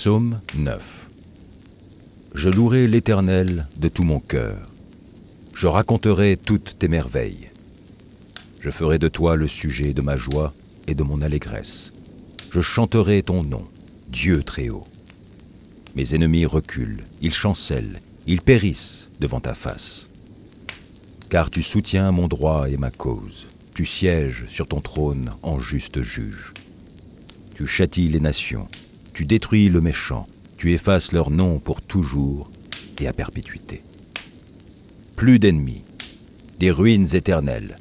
Psaume 9. Je louerai l'Éternel de tout mon cœur. Je raconterai toutes tes merveilles. Je ferai de toi le sujet de ma joie et de mon allégresse. Je chanterai ton nom, Dieu très haut. Mes ennemis reculent, ils chancellent, ils périssent devant ta face. Car tu soutiens mon droit et ma cause. Tu sièges sur ton trône en juste juge. Tu châties les nations, tu détruis le méchant, tu effaces leur nom pour toujours et à perpétuité. Plus d'ennemis, des ruines éternelles,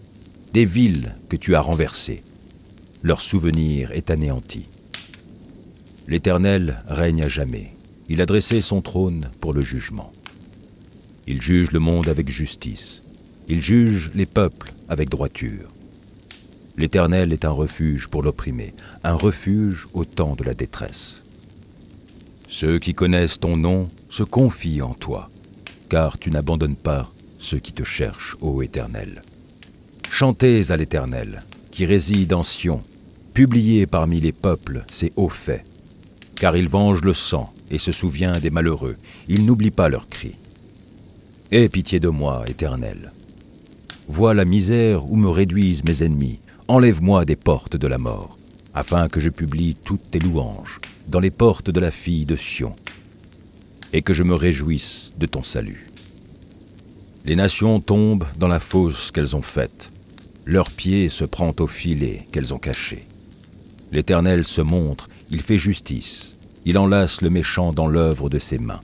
des villes que tu as renversées. Leur souvenir est anéanti. L'Éternel règne à jamais. Il a dressé son trône pour le jugement. Il juge le monde avec justice. Il juge les peuples avec droiture. L'Éternel est un refuge pour l'opprimé, un refuge au temps de la détresse. Ceux qui connaissent ton nom se confient en toi, car tu n'abandonnes pas ceux qui te cherchent, ô Éternel. Chantez à l'Éternel, qui réside en Sion, publiez parmi les peuples ses hauts faits, car il venge le sang et se souvient des malheureux, il n'oublie pas leurs cris. Aie pitié de moi, Éternel. Vois la misère où me réduisent mes ennemis, enlève-moi des portes de la mort, afin que je publie toutes tes louanges dans les portes de la fille de Sion, et que je me réjouisse de ton salut. Les nations tombent dans la fosse qu'elles ont faite, leur pied se prend au filet qu'elles ont caché. L'Éternel se montre, il fait justice, il enlace le méchant dans l'œuvre de ses mains.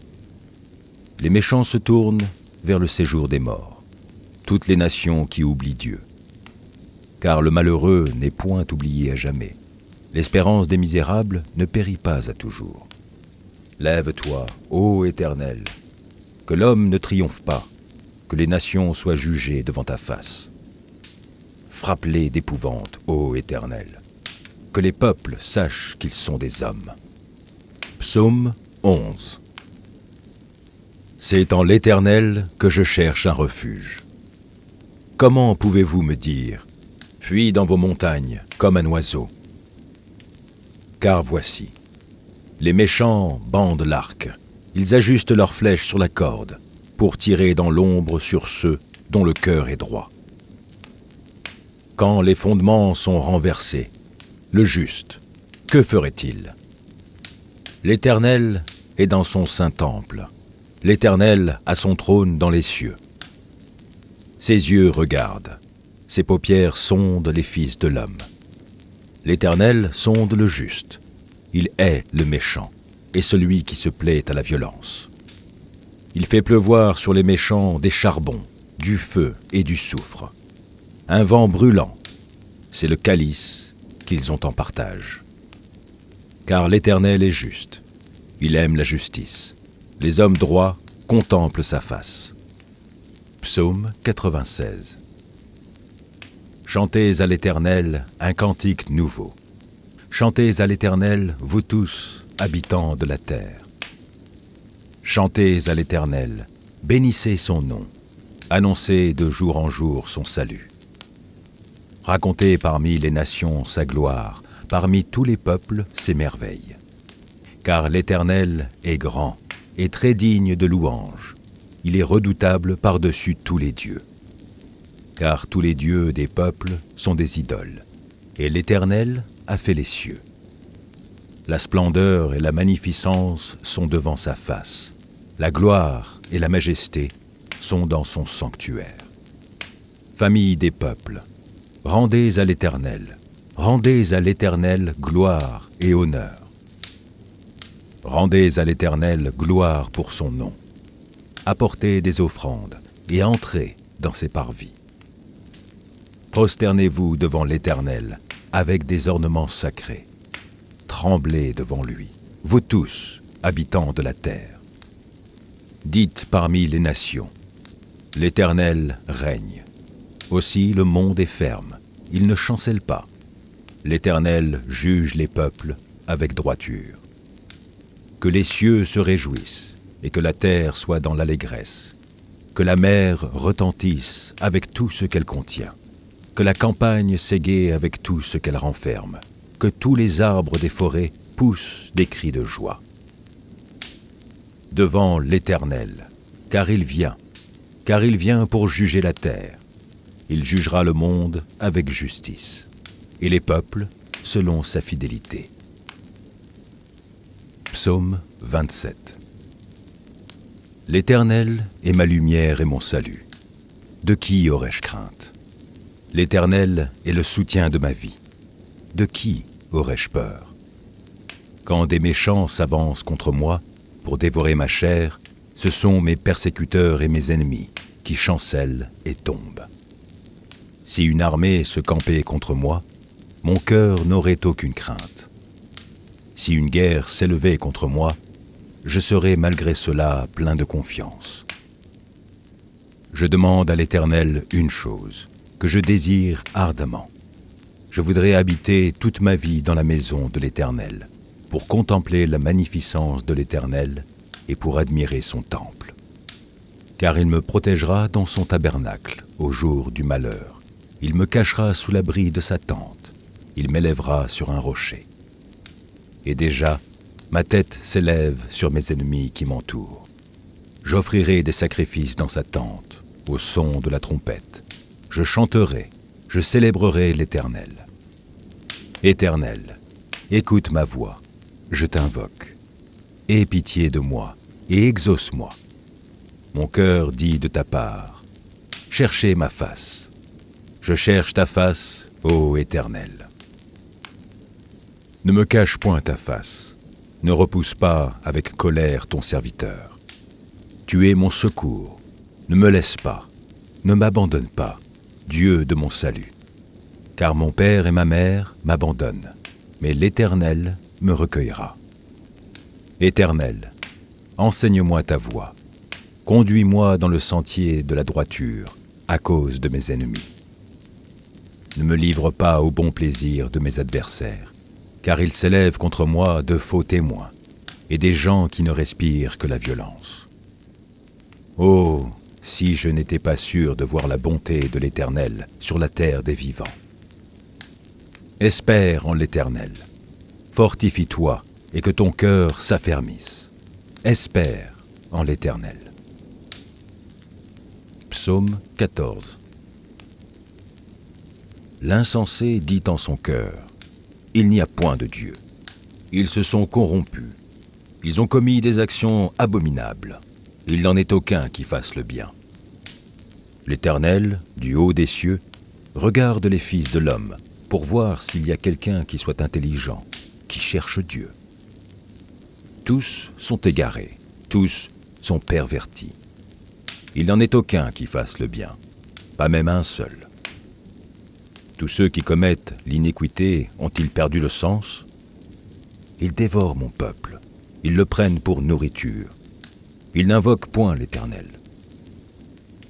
Les méchants se tournent vers le séjour des morts, toutes les nations qui oublient Dieu. Car le malheureux n'est point oublié à jamais. L'espérance des misérables ne périt pas à toujours. Lève-toi, ô Éternel, que l'homme ne triomphe pas, que les nations soient jugées devant ta face. Frappe-les d'épouvante, ô Éternel, que les peuples sachent qu'ils sont des hommes. Psaume 11. C'est en l'Éternel que je cherche un refuge. Comment pouvez-vous me dire « Fuis dans vos montagnes comme un oiseau » ? Car voici, les méchants bandent l'arc, ils ajustent leurs flèches sur la corde pour tirer dans l'ombre sur ceux dont le cœur est droit. Quand les fondements sont renversés, le juste, que ferait-il ? L'Éternel est dans son saint temple, l'Éternel a son trône dans les cieux. Ses yeux regardent, ses paupières sondent les fils de l'homme. L'Éternel sonde le juste, il hait le méchant et celui qui se plaît à la violence. Il fait pleuvoir sur les méchants des charbons, du feu et du soufre. Un vent brûlant, c'est le calice qu'ils ont en partage. Car l'Éternel est juste, il aime la justice. Les hommes droits contemplent sa face. Psaume 96. Chantez à l'Éternel un cantique nouveau. Chantez à l'Éternel, vous tous, habitants de la terre. Chantez à l'Éternel, bénissez son nom, annoncez de jour en jour son salut. Racontez parmi les nations sa gloire, parmi tous les peuples ses merveilles. Car l'Éternel est grand et très digne de louange. Il est redoutable par-dessus tous les dieux. Car tous les dieux des peuples sont des idoles, et l'Éternel a fait les cieux. La splendeur et la magnificence sont devant sa face. La gloire et la majesté sont dans son sanctuaire. Famille des peuples, rendez à l'Éternel gloire et honneur. Rendez à l'Éternel gloire pour son nom. Apportez des offrandes et entrez dans ses parvis. Prosternez-vous devant l'Éternel avec des ornements sacrés. Tremblez devant lui, vous tous, habitants de la terre. Dites parmi les nations, l'Éternel règne. Aussi le monde est ferme, il ne chancelle pas. L'Éternel juge les peuples avec droiture. Que les cieux se réjouissent et que la terre soit dans l'allégresse. Que la mer retentisse avec tout ce qu'elle contient. Que la campagne s'égaie avec tout ce qu'elle renferme. Que tous les arbres des forêts poussent des cris de joie. devant l'Éternel, car il vient pour juger la terre. Il jugera le monde avec justice, et les peuples selon sa fidélité. Psaume 27. L'Éternel est ma lumière et mon salut. De qui aurais-je crainte? L'Éternel est le soutien de ma vie. De qui aurais-je peur? Quand des méchants s'avancent contre moi pour dévorer ma chair, ce sont mes persécuteurs et mes ennemis qui chancellent et tombent. Si une armée se campait contre moi, mon cœur n'aurait aucune crainte. Si une guerre s'élevait contre moi, je serais malgré cela plein de confiance. Je demande à l'Éternel une chose, que je désire ardemment. Je voudrais habiter toute ma vie dans la maison de l'Éternel, pour contempler la magnificence de l'Éternel et pour admirer son temple. Car il me protégera dans son tabernacle au jour du malheur. Il me cachera sous l'abri de sa tente. Il m'élèvera sur un rocher. Et déjà, ma tête s'élève sur mes ennemis qui m'entourent. J'offrirai des sacrifices dans sa tente, au son de la trompette. Je chanterai, je célébrerai l'Éternel. Éternel, écoute ma voix, je t'invoque. Aie pitié de moi et exauce-moi. Mon cœur dit de ta part, cherchez ma face. Je cherche ta face, ô Éternel. Ne me cache point ta face, ne repousse pas avec colère ton serviteur. Tu es mon secours, ne me laisse pas, ne m'abandonne pas, Dieu de mon salut. Car mon père et ma mère m'abandonnent, mais l'Éternel me recueillera. Éternel, enseigne-moi ta voie, conduis-moi dans le sentier de la droiture à cause de mes ennemis. Ne me livre pas au bon plaisir de mes adversaires, car ils s'élèvent contre moi de faux témoins et des gens qui ne respirent que la violence. Oh, si je n'étais pas sûr de voir la bonté de l'Éternel sur la terre des vivants. Espère en l'Éternel, fortifie-toi et que ton cœur s'affermisse. Espère en l'Éternel. Psaume 14. L'insensé dit en son cœur, il n'y a point de Dieu. Ils se sont corrompus. Ils ont commis des actions abominables. Il n'en est aucun qui fasse le bien. L'Éternel, du haut des cieux, regarde les fils de l'homme pour voir s'il y a quelqu'un qui soit intelligent, qui cherche Dieu. Tous sont égarés, tous sont pervertis. Il n'en est aucun qui fasse le bien, pas même un seul. Tous ceux qui commettent l'iniquité ont-ils perdu le sens? Ils dévorent mon peuple, ils le prennent pour nourriture. Ils n'invoquent point l'Éternel.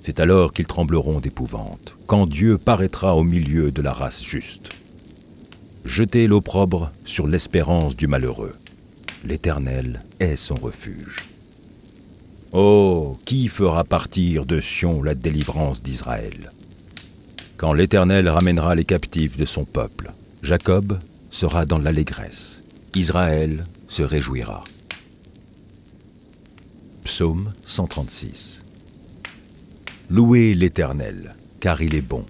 C'est alors qu'ils trembleront d'épouvante, quand Dieu paraîtra au milieu de la race juste. Jetez l'opprobre sur l'espérance du malheureux. L'Éternel est son refuge. Oh, qui fera partir de Sion la délivrance d'Israël? Quand l'Éternel ramènera les captifs de son peuple, Jacob sera dans l'allégresse, Israël se réjouira. Psaume 136. Louez l'Éternel, car il est bon,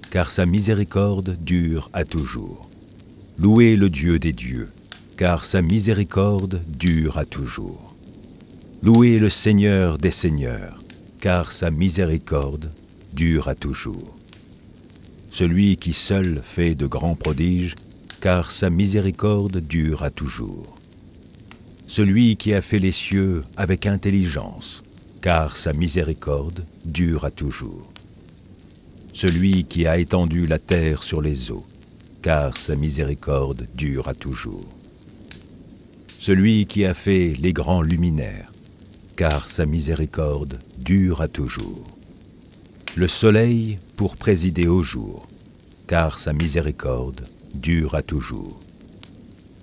car sa miséricorde dure à toujours. Louez le Dieu des dieux, car sa miséricorde dure à toujours. Louez le Seigneur des seigneurs, car sa miséricorde dure à toujours. Celui qui seul fait de grands prodiges, car sa miséricorde dure à toujours. Celui qui a fait les cieux avec intelligence, car sa miséricorde dure à toujours. Celui qui a étendu la terre sur les eaux, car sa miséricorde dure à toujours. Celui qui a fait les grands luminaires, car sa miséricorde dure à toujours. Le soleil pour présider au jour, car sa miséricorde dure à toujours.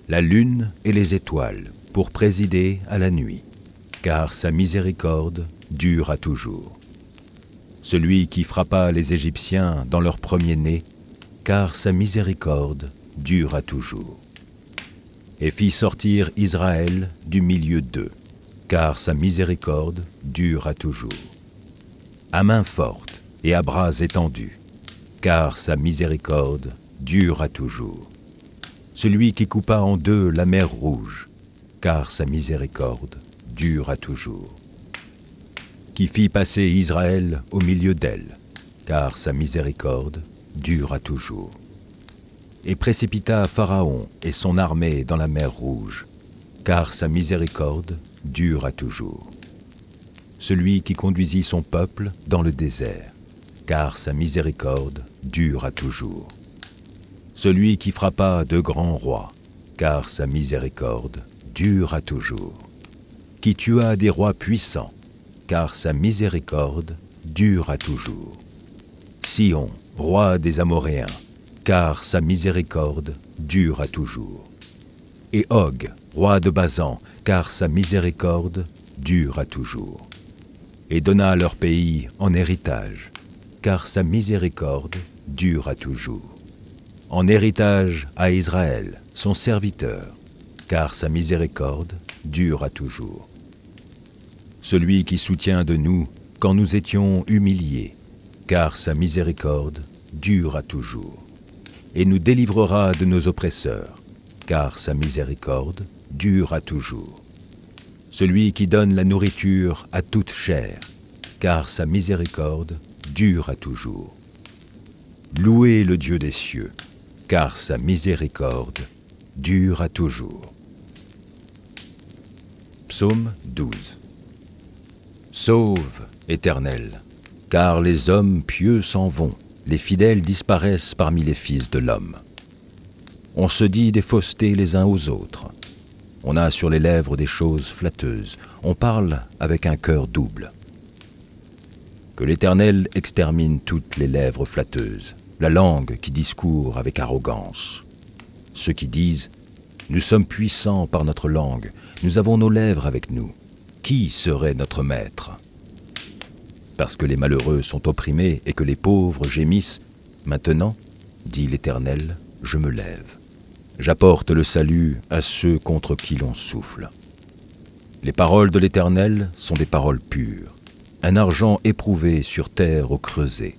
La lune et les étoiles pour présider à la nuit, car sa miséricorde dure à toujours. Celui qui frappa les Égyptiens dans leur premier-né, car sa miséricorde dure à toujours. Et fit sortir Israël du milieu d'eux, car sa miséricorde dure à toujours. À main forte et à bras étendus, car sa miséricorde dure à toujours. Celui qui coupa en deux la mer rouge, car sa miséricorde dure à toujours. Qui fit passer Israël au milieu d'elle, car sa miséricorde dure à toujours. Et précipita Pharaon et son armée dans la mer rouge, car sa miséricorde dure à toujours. Celui qui conduisit son peuple dans le désert, car sa miséricorde dure à toujours. Celui qui frappa de grands rois, car sa miséricorde dure à toujours. Qui tua des rois puissants, car sa miséricorde dure à toujours. Sion, roi des Amoréens, car sa miséricorde dure à toujours. Et Og, roi de Basan, car sa miséricorde dure à toujours. Et donna leur pays en héritage, car sa miséricorde dure à toujours. En héritage à Israël, son serviteur, car sa miséricorde dure à toujours. Celui qui soutient de nous quand nous étions humiliés, car sa miséricorde dure à toujours. Et nous délivrera de nos oppresseurs, car sa miséricorde dure à toujours. Celui qui donne la nourriture à toute chair, car sa miséricorde dure à toujours. Louez le Dieu des cieux, car sa miséricorde dure à toujours. Psaume 12. Sauve, Éternel, car les hommes pieux s'en vont, les fidèles disparaissent parmi les fils de l'homme. On se dit des faussetés les uns aux autres. On a sur les lèvres des choses flatteuses. On parle avec un cœur double. Que l'Éternel extermine toutes les lèvres flatteuses, la langue qui discourt avec arrogance. Ceux qui disent « Nous sommes puissants par notre langue, nous avons nos lèvres avec nous. Qui serait notre maître ?» Parce que les malheureux sont opprimés et que les pauvres gémissent, maintenant, dit l'Éternel, je me lève. J'apporte le salut à ceux contre qui l'on souffle. Les paroles de l'Éternel sont des paroles pures, un argent éprouvé sur terre au creuset,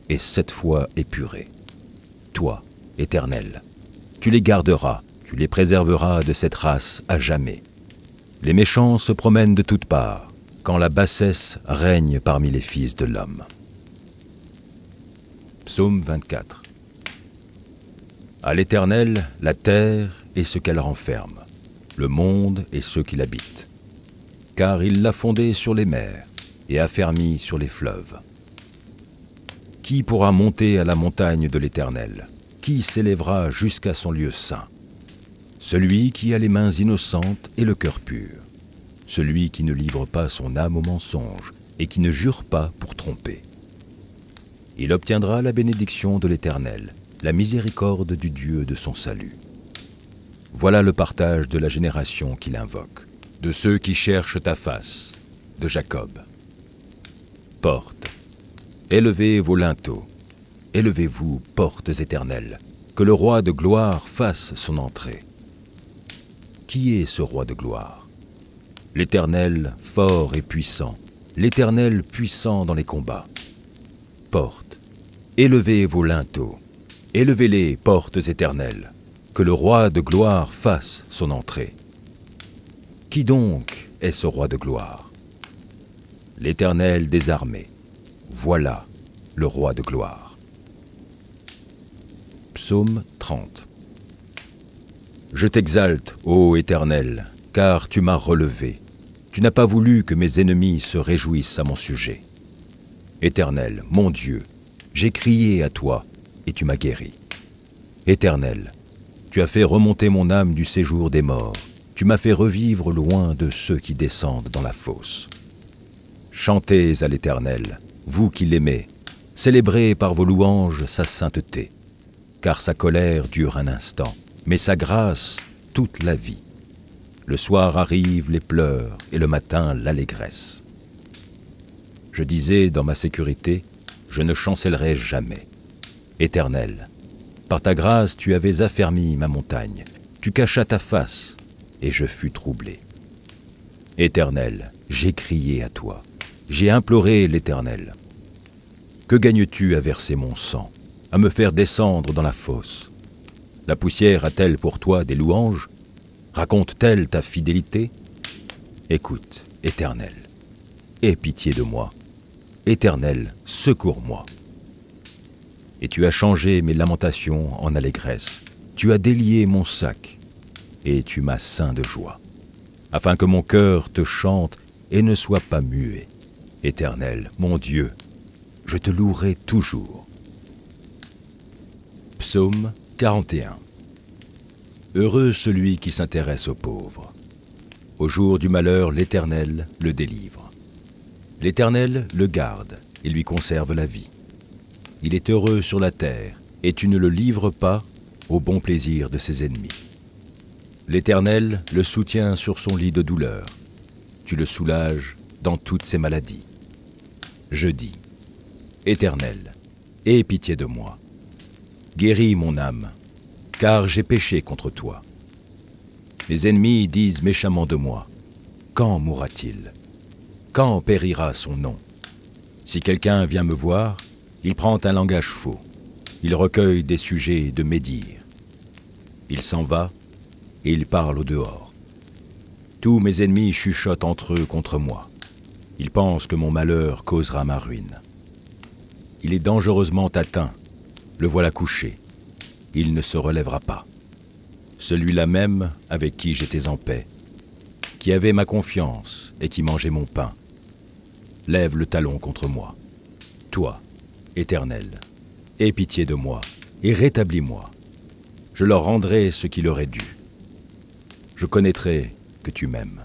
et 7 fois épuré. Toi, Éternel, tu les garderas, tu les préserveras de cette race à jamais. Les méchants se promènent de toutes parts, quand la bassesse règne parmi les fils de l'homme. Psaume 24. À l'Éternel, la terre et ce qu'elle renferme, le monde et ceux qui l'habitent. Car il l'a fondée sur les mers et affermi sur les fleuves. Qui pourra monter à la montagne de l'Éternel? Qui s'élèvera jusqu'à son lieu saint? Celui qui a les mains innocentes et le cœur pur. Celui qui ne livre pas son âme au mensonge et qui ne jure pas pour tromper. Il obtiendra la bénédiction de l'Éternel, la miséricorde du Dieu de son salut. Voilà le partage de la génération qu'il invoque, de ceux qui cherchent ta face, de Jacob. Portes, élevez vos linteaux, élevez-vous, portes éternelles, que le roi de gloire fasse son entrée. Qui est ce roi de gloire? L'Éternel fort et puissant, l'Éternel puissant dans les combats. Portes, élevez vos linteaux, élevez-les, portes éternelles, que le roi de gloire fasse son entrée. Qui donc est ce roi de gloire? L'Éternel des armées, voilà le roi de gloire. Psaume 30. Je t'exalte, ô Éternel, car tu m'as relevé. Tu n'as pas voulu que mes ennemis se réjouissent à mon sujet. Éternel, mon Dieu, j'ai crié à toi, et tu m'as guéri. Éternel, tu as fait remonter mon âme du séjour des morts. Tu m'as fait revivre loin de ceux qui descendent dans la fosse. Chantez à l'Éternel, vous qui l'aimez, célébrez par vos louanges sa sainteté, car sa colère dure un instant, mais sa grâce toute la vie. Le soir arrivent les pleurs et le matin l'allégresse. Je disais dans ma sécurité, je ne chancellerai jamais. Éternel, par ta grâce tu avais affermi ma montagne, tu cachas ta face et je fus troublé. Éternel, j'ai crié à toi, j'ai imploré l'Éternel. Que gagnes-tu à verser mon sang, à me faire descendre dans la fosse? La poussière a-t-elle pour toi des louanges? Raconte-t-elle ta fidélité? Écoute, Éternel, aie pitié de moi. Éternel, secours-moi. Et tu as changé mes lamentations en allégresse. Tu as délié mon sac, et tu m'as ceint de joie, afin que mon cœur te chante et ne soit pas muet. Éternel, mon Dieu, je te louerai toujours. Psaume 41. Heureux celui qui s'intéresse aux pauvres. Au jour du malheur, l'Éternel le délivre. L'Éternel le garde et lui conserve la vie. Il est heureux sur la terre, et tu ne le livres pas au bon plaisir de ses ennemis. L'Éternel le soutient sur son lit de douleur. Tu le soulages dans toutes ses maladies. Je dis, Éternel, aie pitié de moi. Guéris mon âme, car j'ai péché contre toi. Mes ennemis disent méchamment de moi, quand mourra-t-il? Quand périra son nom? Si quelqu'un vient me voir, il prend un langage faux. Il recueille des sujets de médire. Il s'en va et il parle au dehors. Tous mes ennemis chuchotent entre eux contre moi. Ils pensent que mon malheur causera ma ruine. Il est dangereusement atteint. Le voilà couché. Il ne se relèvera pas. Celui-là même avec qui j'étais en paix, qui avait ma confiance et qui mangeait mon pain, lève le talon contre moi. Toi, Éternel, aie pitié de moi et rétablis-moi. Je leur rendrai ce qui leur est dû. Je connaîtrai que tu m'aimes,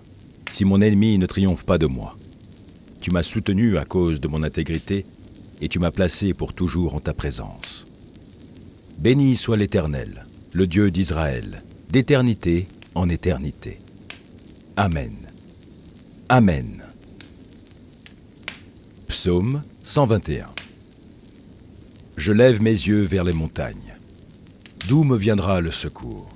si mon ennemi ne triomphe pas de moi. Tu m'as soutenu à cause de mon intégrité et tu m'as placé pour toujours en ta présence. Béni soit l'Éternel, le Dieu d'Israël, d'éternité en éternité. Amen. Amen. Psaume 121. Je lève mes yeux vers les montagnes. D'où me viendra le secours?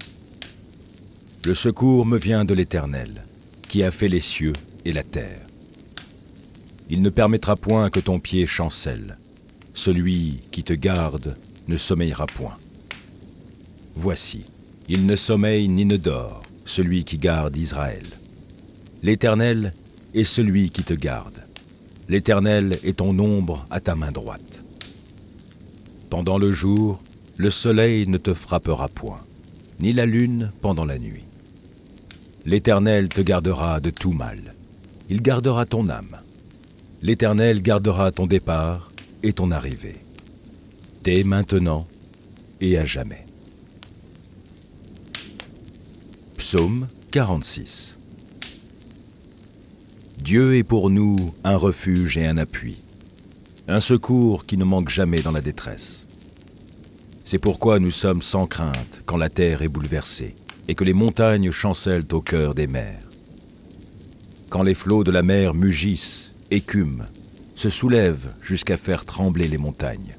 Le secours me vient de l'Éternel, qui a fait les cieux et la terre. Il ne permettra point que ton pied chancelle. Celui qui te garde ne sommeillera point. Voici, il ne sommeille ni ne dort, celui qui garde Israël. L'Éternel est celui qui te garde. L'Éternel est ton ombre à ta main droite. Pendant le jour, le soleil ne te frappera point, ni la lune pendant la nuit. L'Éternel te gardera de tout mal. Il gardera ton âme. L'Éternel gardera ton départ et ton arrivée, dès maintenant et à jamais. Psaume 46. Dieu est pour nous un refuge et un appui, un secours qui ne manque jamais dans la détresse. C'est pourquoi nous sommes sans crainte quand la terre est bouleversée et que les montagnes chancellent au cœur des mers. Quand les flots de la mer mugissent, écument, se soulèvent jusqu'à faire trembler les montagnes.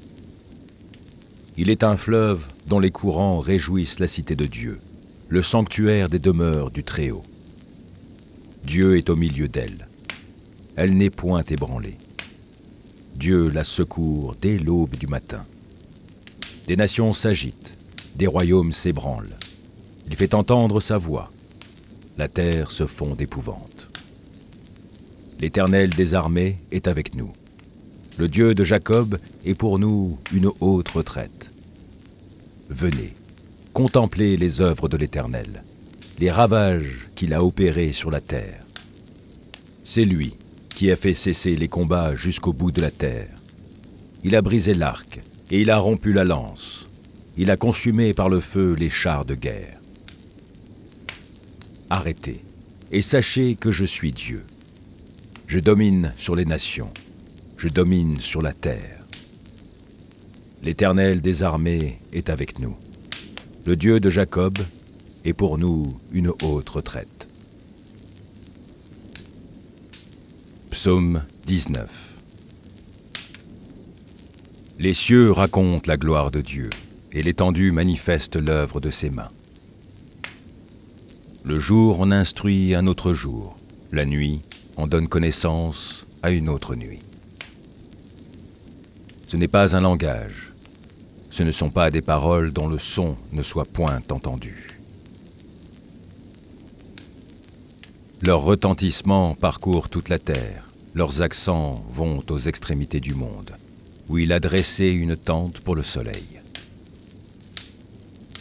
Il est un fleuve dont les courants réjouissent la cité de Dieu, le sanctuaire des demeures du Très-Haut. Dieu est au milieu d'elle. Elle n'est point ébranlée. Dieu la secourt dès l'aube du matin. Des nations s'agitent, des royaumes s'ébranlent. Il fait entendre sa voix. La terre se fond d'épouvante. L'Éternel des armées est avec nous. Le Dieu de Jacob est pour nous une haute retraite. Venez, contemplez les œuvres de l'Éternel, les ravages qu'il a opérés sur la terre. C'est lui qui a fait cesser les combats jusqu'au bout de la terre. Il a brisé l'arc et il a rompu la lance. Il a consumé par le feu les chars de guerre. Arrêtez et sachez que je suis Dieu. Je domine sur les nations, je domine sur la terre. L'Éternel des armées est avec nous. Le Dieu de Jacob est pour nous une haute retraite. Psaume 19. Les cieux racontent la gloire de Dieu, et l'étendue manifeste l'œuvre de ses mains. Le jour en instruit un autre jour, La nuit en donne connaissance à une autre nuit. Ce n'est pas un langage. Ce ne sont pas des paroles dont le son ne soit point entendu. Leur retentissement parcourt toute la terre. Leurs accents vont aux extrémités du monde, où il a dressé une tente pour le soleil.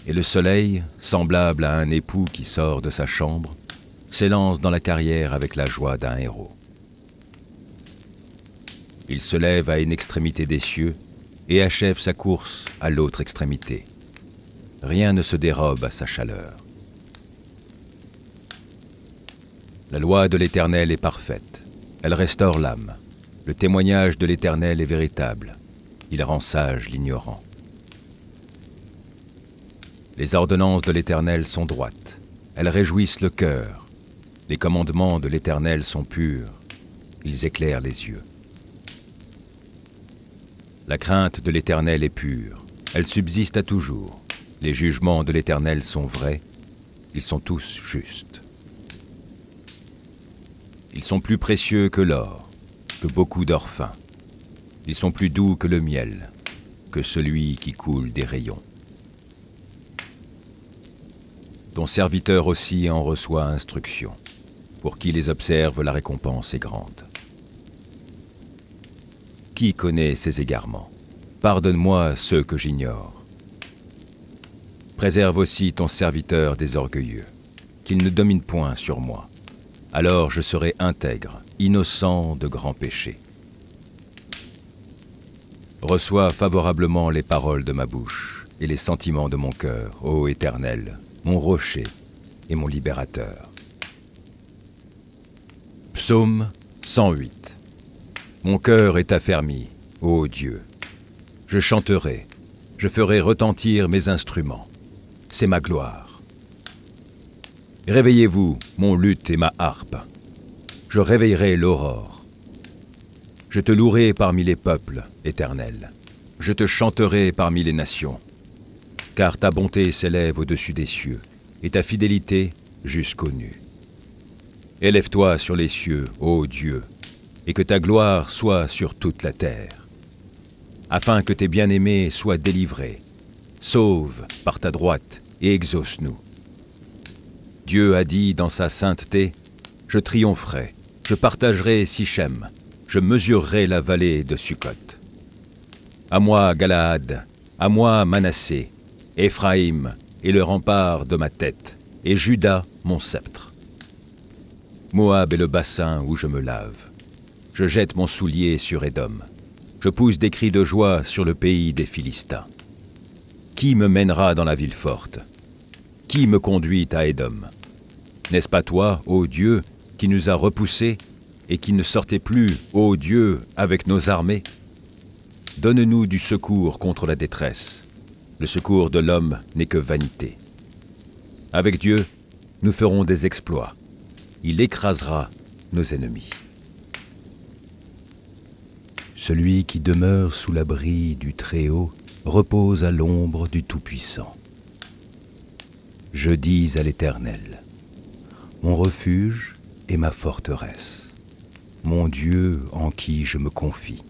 Et le soleil, semblable à un époux qui sort de sa chambre, s'élance dans la carrière avec la joie d'un héros. Il se lève à une extrémité des cieux et achève sa course à l'autre extrémité. Rien ne se dérobe à sa chaleur. La loi de l'Éternel est parfaite. Elle restaure l'âme. Le témoignage de l'Éternel est véritable. Il rend sage l'ignorant. Les ordonnances de l'Éternel sont droites. Elles réjouissent le cœur. Les commandements de l'Éternel sont purs. Ils éclairent les yeux. La crainte de l'Éternel est pure. Elle subsiste à toujours. Les jugements de l'Éternel sont vrais. Ils sont tous justes. Ils sont plus précieux que l'or, que beaucoup d'or fin. Ils sont plus doux que le miel, que celui qui coule des rayons. Ton serviteur aussi en reçoit instruction. Pour qui les observe, la récompense est grande. Qui connaît ses égarements? Pardonne-moi ceux que j'ignore. Préserve aussi ton serviteur des orgueilleux, qu'il ne domine point sur moi. Alors je serai intègre, innocent de grands péchés. Reçois favorablement les paroles de ma bouche et les sentiments de mon cœur, ô Éternel, mon rocher et mon libérateur. Psaume 108. Mon cœur est affermi, ô Dieu. Je chanterai, je ferai retentir mes instruments. C'est ma gloire. Réveillez-vous, mon luth et ma harpe. Je réveillerai l'aurore. Je te louerai parmi les peuples, Éternel. Je te chanterai parmi les nations. Car ta bonté s'élève au-dessus des cieux, et ta fidélité jusqu'aux nues. Élève-toi sur les cieux, ô Dieu, et que ta gloire soit sur toute la terre. Afin que tes bien-aimés soient délivrés. Sauve par ta droite et exauce-nous. Dieu a dit dans sa sainteté, « Je triompherai, je partagerai Sichem, je mesurerai la vallée de Sukkot. À moi Galaad, à moi Manassé, Éphraïm est le rempart de ma tête, et Juda mon sceptre. Moab est le bassin où je me lave. Je jette mon soulier sur Édom. Je pousse des cris de joie sur le pays des Philistins. Qui me mènera dans la ville forte? Qui me conduit à Édom? N'est-ce pas toi, ô Dieu, qui nous a repoussés et qui ne sortait plus, ô Dieu, avec nos armées? Donne-nous du secours contre la détresse. Le secours de l'homme n'est que vanité. Avec Dieu, nous ferons des exploits. Il écrasera nos ennemis. Celui qui demeure sous l'abri du Très-Haut repose à l'ombre du Tout-Puissant. Je dis à l'Éternel, mon refuge et ma forteresse, mon Dieu en qui je me confie.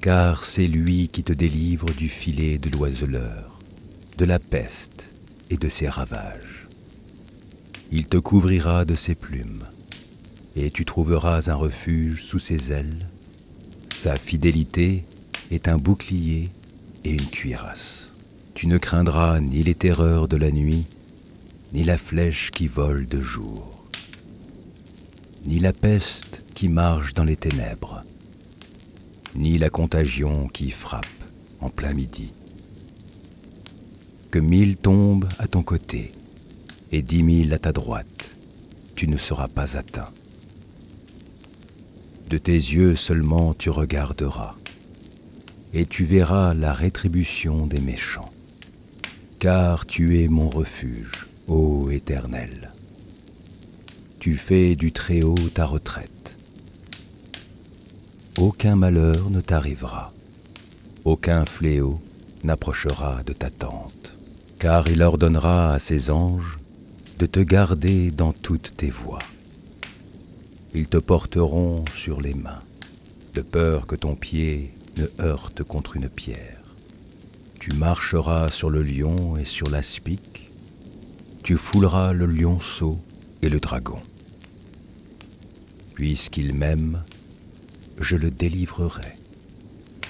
Car c'est lui qui te délivre du filet de l'oiseleur, de la peste et de ses ravages. Il te couvrira de ses plumes, et tu trouveras un refuge sous ses ailes. Sa fidélité est un bouclier et une cuirasse. Tu ne craindras ni les terreurs de la nuit, ni la flèche qui vole de jour, ni la peste qui marche dans les ténèbres, ni la contagion qui frappe en plein midi. Que 1000 tombent à ton côté et 10 000 à ta droite, tu ne seras pas atteint. De tes yeux seulement tu regarderas, et tu verras la rétribution des méchants. Car tu es mon refuge, ô Éternel. Tu fais du Très-Haut ta retraite. Aucun malheur ne t'arrivera, aucun fléau n'approchera de ta tente, car il ordonnera à ses anges de te garder dans toutes tes voies. Ils te porteront sur les mains, de peur que ton pied ne heurte contre une pierre. Tu marcheras sur le lion et sur l'aspic, tu fouleras le lionceau et le dragon. Puisqu'il m'aime, je le délivrerai,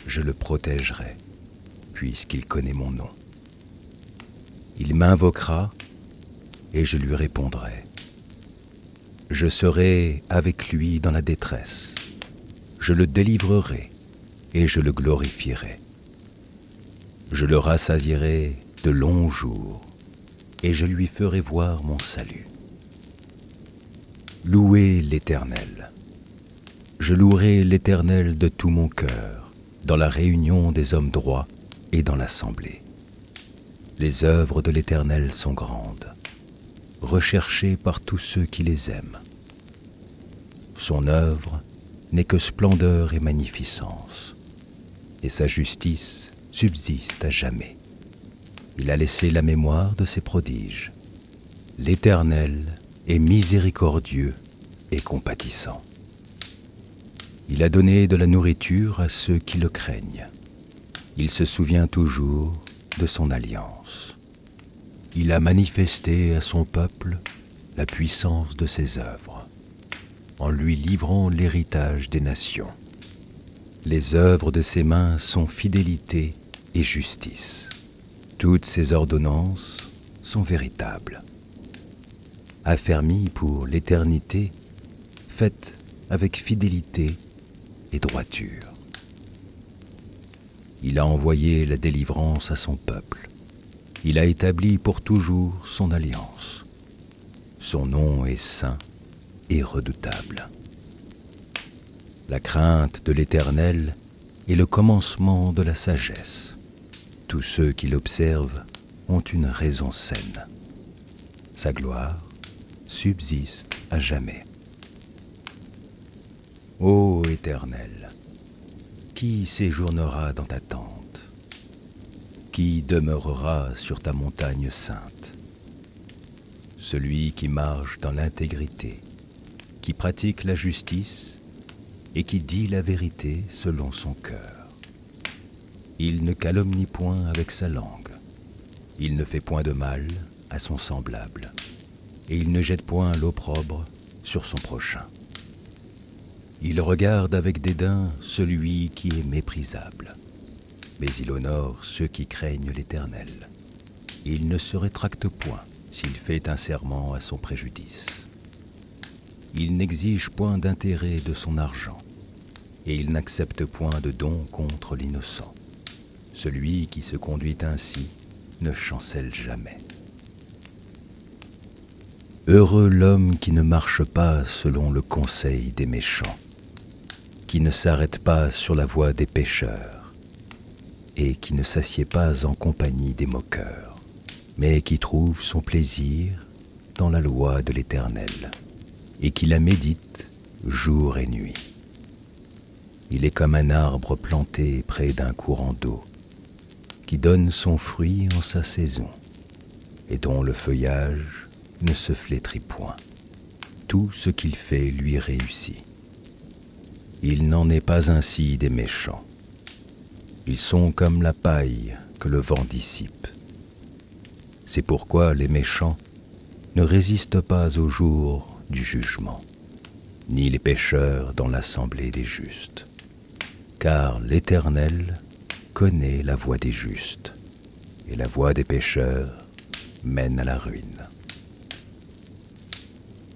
je le protégerai, puisqu'il connaît mon nom. Il m'invoquera et je lui répondrai. Je serai avec lui dans la détresse, je le délivrerai et je le glorifierai. Je le rassasierai de longs jours et je lui ferai voir mon salut. Louez l'Éternel. Je louerai l'Éternel de tout mon cœur, dans la réunion des hommes droits et dans l'assemblée. Les œuvres de l'Éternel sont grandes, recherchées par tous ceux qui les aiment. Son œuvre n'est que splendeur et magnificence, et sa justice subsiste à jamais. Il a laissé la mémoire de ses prodiges. L'Éternel est miséricordieux et compatissant. Il a donné de la nourriture à ceux qui le craignent. Il se souvient toujours de son alliance. Il a manifesté à son peuple la puissance de ses œuvres, en lui livrant l'héritage des nations. Les œuvres de ses mains sont fidélité et justice. Toutes ses ordonnances sont véritables. Affermies pour l'éternité, faites avec fidélité et droiture. Il a envoyé la délivrance à son peuple. Il a établi pour toujours son alliance. Son nom est saint et redoutable. La crainte de l'Éternel est le commencement de la sagesse. Tous ceux qui l'observent ont une raison saine. Sa gloire subsiste à jamais. Ô Éternel, qui séjournera dans ta tente? Qui demeurera sur ta montagne sainte? Celui qui marche dans l'intégrité, qui pratique la justice et qui dit la vérité selon son cœur. Il ne calomnie point avec sa langue, il ne fait point de mal à son semblable, et il ne jette point l'opprobre sur son prochain. Il regarde avec dédain celui qui est méprisable, mais il honore ceux qui craignent l'Éternel. Il ne se rétracte point s'il fait un serment à son préjudice. Il n'exige point d'intérêt de son argent, et il n'accepte point de don contre l'innocent. Celui qui se conduit ainsi ne chancelle jamais. Heureux l'homme qui ne marche pas selon le conseil des méchants, qui ne s'arrête pas sur la voie des pécheurs, et qui ne s'assied pas en compagnie des moqueurs, mais qui trouve son plaisir dans la loi de l'Éternel, et qui la médite jour et nuit. Il est comme un arbre planté près d'un courant d'eau, qui donne son fruit en sa saison, et dont le feuillage ne se flétrit point. Tout ce qu'il fait lui réussit. Il n'en est pas ainsi des méchants. Ils sont comme la paille que le vent dissipe. C'est pourquoi les méchants ne résistent pas au jour du jugement, ni les pécheurs dans l'assemblée des justes. Car l'Éternel connaît la voie des justes, et la voie des pécheurs mène à la ruine.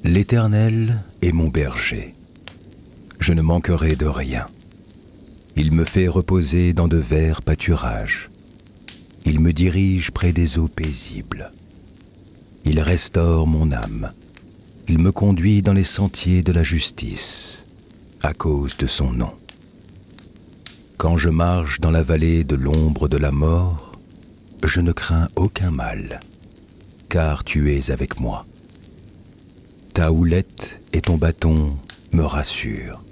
L'Éternel est mon berger, je ne manquerai de rien. Il me fait reposer dans de verts pâturages, il me dirige près des eaux paisibles. Il restaure mon âme, il me conduit dans les sentiers de la justice, à cause de son nom. Quand je marche dans la vallée de l'ombre de la mort, je ne crains aucun mal, car tu es avec moi. Ta houlette et ton bâton me rassurent.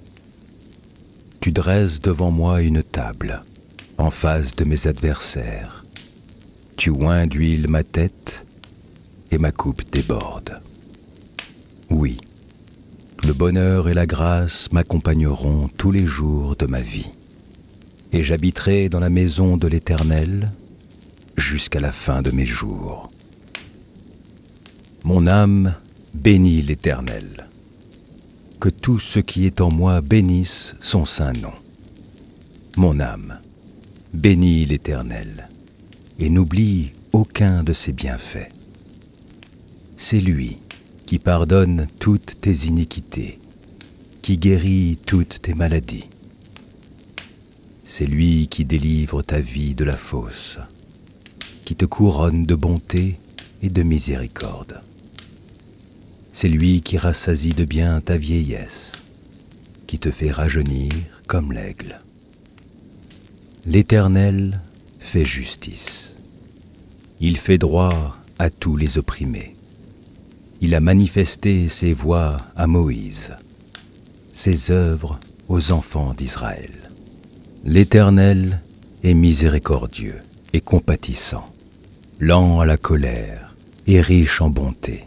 Tu dresses devant moi une table, en face de mes adversaires. Tu oins d'huile ma tête, et ma coupe déborde. Oui, Le bonheur et la grâce m'accompagneront tous les jours de ma vie, et j'habiterai dans la maison de l'Éternel jusqu'à la fin de mes jours. Mon âme bénit l'Éternel. Que tout ce qui est en moi bénisse son saint nom. Mon âme bénit l'Éternel et n'oublie aucun de ses bienfaits. C'est lui qui pardonne toutes tes iniquités, qui guérit toutes tes maladies. C'est lui qui délivre ta vie de la fosse, qui te couronne de bonté et de miséricorde. C'est lui qui rassasie de bien ta vieillesse, qui te fait rajeunir comme l'aigle. L'Éternel fait justice. Il fait droit à tous les opprimés. Il a manifesté ses voies à Moïse, ses œuvres aux enfants d'Israël. L'Éternel est miséricordieux et compatissant, lent à la colère et riche en bonté.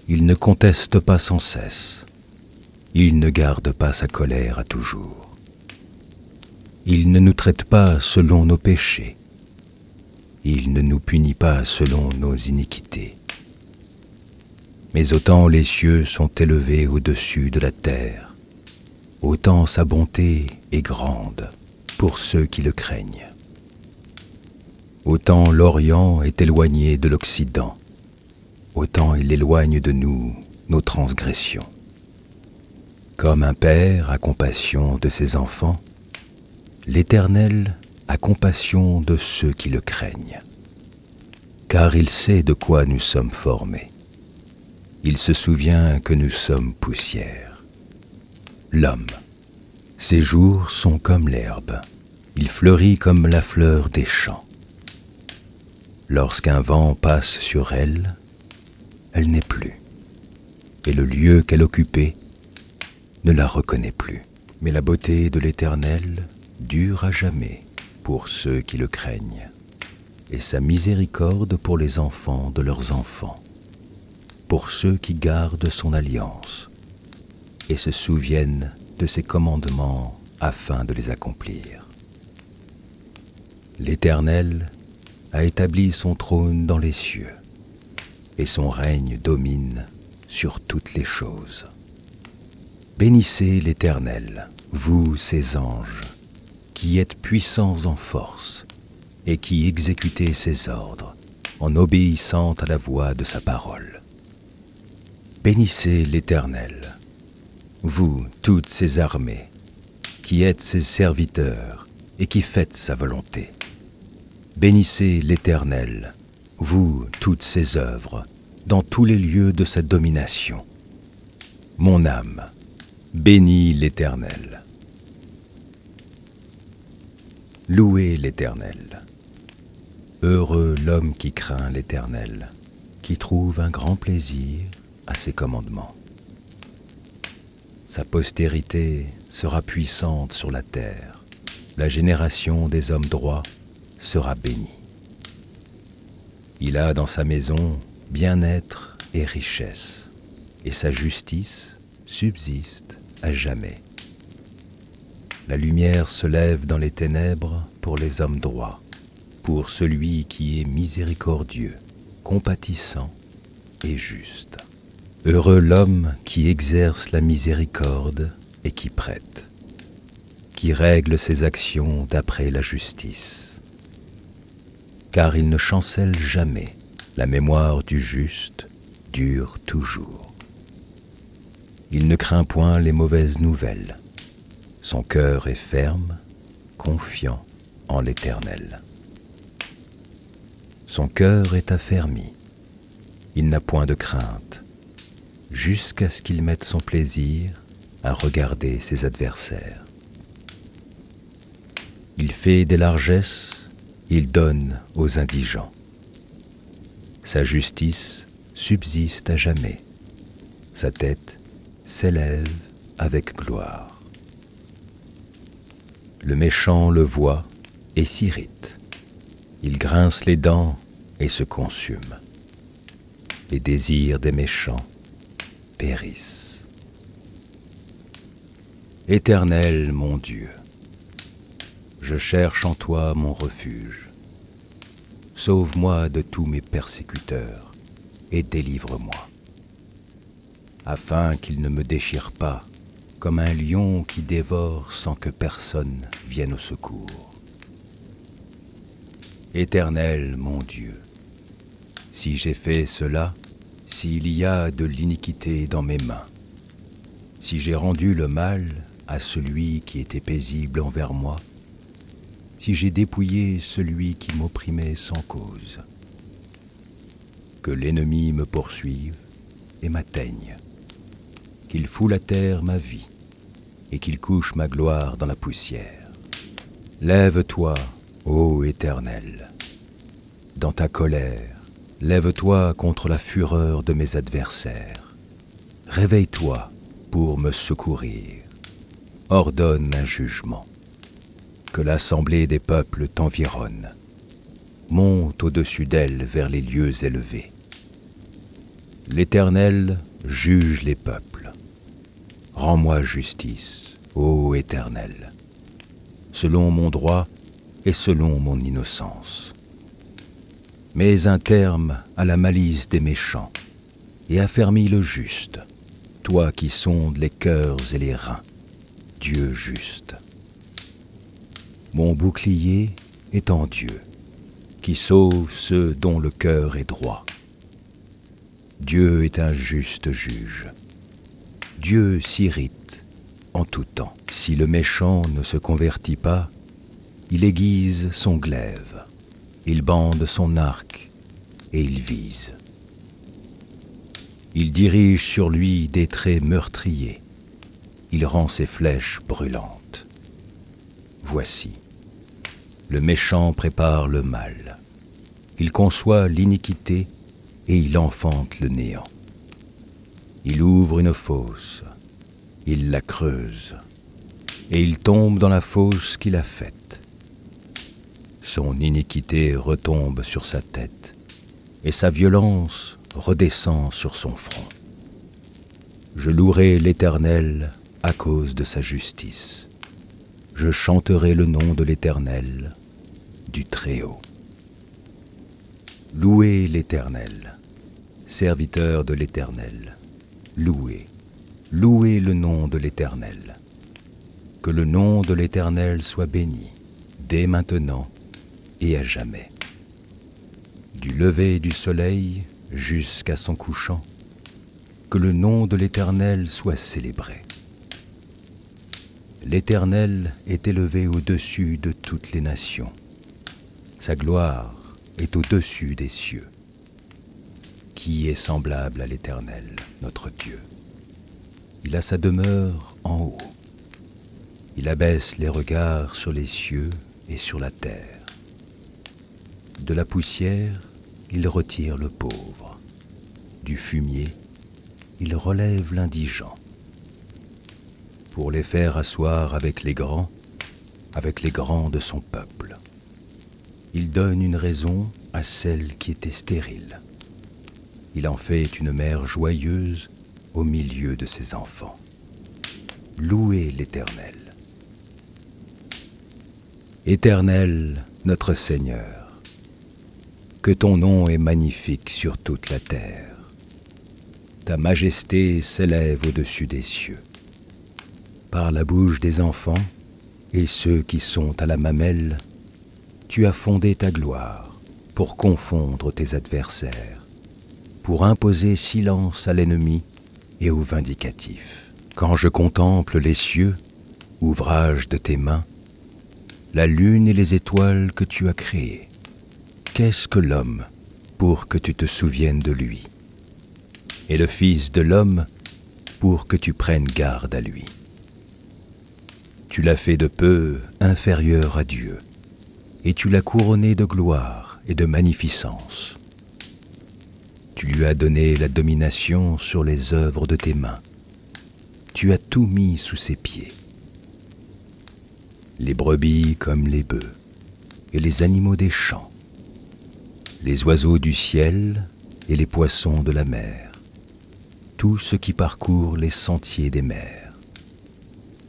Il ne conteste pas sans cesse. Il ne garde pas sa colère à toujours. Il ne nous traite pas selon nos péchés. Il ne nous punit pas selon nos iniquités. Mais autant les cieux sont élevés au-dessus de la terre, autant sa bonté est grande pour ceux qui le craignent. Autant l'Orient est éloigné de l'Occident, autant il éloigne de nous nos transgressions. Comme un père a compassion de ses enfants, l'Éternel a compassion de ceux qui le craignent. Car il sait de quoi nous sommes formés. Il se souvient que nous sommes poussière. L'homme, ses jours sont comme l'herbe, il fleurit comme la fleur des champs. Lorsqu'un vent passe sur elle, elle n'est plus, et le lieu qu'elle occupait ne la reconnaît plus. Mais la beauté de l'Éternel dure à jamais pour ceux qui le craignent, et sa miséricorde pour les enfants de leurs enfants, pour ceux qui gardent son alliance et se souviennent de ses commandements afin de les accomplir. L'Éternel a établi son trône dans les cieux, et son règne domine sur toutes les choses. Bénissez l'Éternel, vous ses anges, qui êtes puissants en force, et qui exécutez ses ordres, en obéissant à la voix de sa parole. Bénissez l'Éternel, vous toutes ses armées, qui êtes ses serviteurs, et qui faites sa volonté. Bénissez l'Éternel, vous toutes ses œuvres, dans tous les lieux de sa domination. Mon âme, bénis l'Éternel. Louez l'Éternel. Heureux l'homme qui craint l'Éternel, qui trouve un grand plaisir à ses commandements. Sa postérité sera puissante sur la terre. La génération des hommes droits sera bénie. Il a dans sa maison bien-être et richesse, et sa justice subsiste à jamais. La lumière se lève dans les ténèbres pour les hommes droits, pour celui qui est miséricordieux, compatissant et juste. Heureux l'homme qui exerce la miséricorde et qui prête, qui règle ses actions d'après la justice. Car il ne chancelle jamais, la mémoire du juste dure toujours. Il ne craint point les mauvaises nouvelles. Son cœur est ferme, confiant en l'Éternel. Son cœur est affermi, il n'a point de crainte, jusqu'à ce qu'il mette son plaisir à regarder ses adversaires. Il fait des largesses, il donne aux indigents. Sa justice subsiste à jamais, sa tête s'élève avec gloire. Le méchant le voit et s'irrite. Il grince les dents et se consume. Les désirs des méchants périssent. Éternel mon Dieu, je cherche en toi mon refuge. Sauve-moi de tous mes persécuteurs et délivre-moi, afin qu'ils ne me déchirent pas comme un lion qui dévore sans que personne vienne au secours. Éternel mon Dieu, si j'ai fait cela, s'il y a de l'iniquité dans mes mains, si j'ai rendu le mal à celui qui était paisible envers moi, si j'ai dépouillé celui qui m'opprimait sans cause, que l'ennemi me poursuive et m'atteigne, qu'il foule à terre ma vie et qu'il couche ma gloire dans la poussière. Lève-toi, ô Éternel, dans ta colère, lève-toi contre la fureur de mes adversaires. Réveille-toi pour me secourir. Ordonne un jugement. Que l'assemblée des peuples t'environne. Monte au-dessus d'elle vers les lieux élevés. L'Éternel juge les peuples. Rends-moi justice, ô Éternel, selon mon droit et selon mon innocence. Mets un terme à la malice des méchants et affermis le juste, toi qui sondes les cœurs et les reins, Dieu juste. Mon bouclier est en Dieu, qui sauve ceux dont le cœur est droit. Dieu est un juste juge. Dieu s'irrite en tout temps. Si le méchant ne se convertit pas, il aiguise son glaive, il bande son arc et il vise. Il dirige sur lui des traits meurtriers, il rend ses flèches brûlantes. Voici, le méchant prépare le mal, il conçoit l'iniquité et il enfante le néant. Il ouvre une fosse, il la creuse, et il tombe dans la fosse qu'il a faite. Son iniquité retombe sur sa tête, et sa violence redescend sur son front. Je louerai l'Éternel à cause de sa justice. Je chanterai le nom de l'Éternel, du Très-Haut. Louez l'Éternel, serviteur de l'Éternel. Louez, louez le nom de l'Éternel. Que le nom de l'Éternel soit béni, dès maintenant et à jamais. Du lever du soleil jusqu'à son couchant, que le nom de l'Éternel soit célébré. L'Éternel est élevé au-dessus de toutes les nations. Sa gloire est au-dessus des cieux. Qui est semblable à l'Éternel, notre Dieu? Il a sa demeure en haut. Il abaisse les regards sur les cieux et sur la terre. De la poussière, il retire le pauvre. Du fumier, il relève l'indigent. Pour les faire asseoir avec les grands de son peuple. Il donne une raison à celle qui était stérile. Il en fait une mère joyeuse au milieu de ses enfants. Louez l'Éternel. Éternel, notre Seigneur, que ton nom est magnifique sur toute la terre. Ta majesté s'élève au-dessus des cieux. Par la bouche des enfants et ceux qui sont à la mamelle, tu as fondé ta gloire pour confondre tes adversaires, pour imposer silence à l'ennemi et au vindicatif. Quand je contemple les cieux, ouvrage de tes mains, la lune et les étoiles que tu as créées, qu'est-ce que l'homme pour que tu te souviennes de lui, et le Fils de l'homme pour que tu prennes garde à lui? Tu l'as fait de peu inférieur à Dieu, et tu l'as couronné de gloire et de magnificence. Tu lui as donné la domination sur les œuvres de tes mains. Tu as tout mis sous ses pieds. Les brebis comme les bœufs, et les animaux des champs, les oiseaux du ciel et les poissons de la mer, tout ce qui parcourt les sentiers des mers.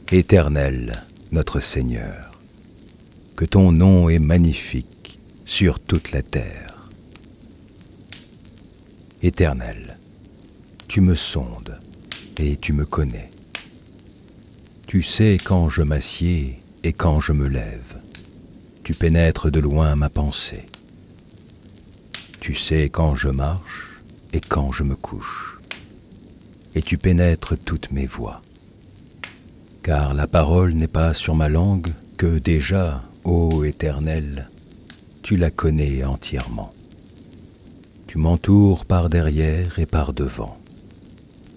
Éternel, notre Seigneur, que ton nom est magnifique sur toute la terre. Éternel, tu me sondes et tu me connais. Tu sais quand je m'assieds et quand je me lève. Tu pénètres de loin ma pensée. Tu sais quand je marche et quand je me couche. Et tu pénètres toutes mes voies. Car la parole n'est pas sur ma langue que déjà, ô Éternel, tu la connais entièrement. Tu m'entoures par derrière et par devant,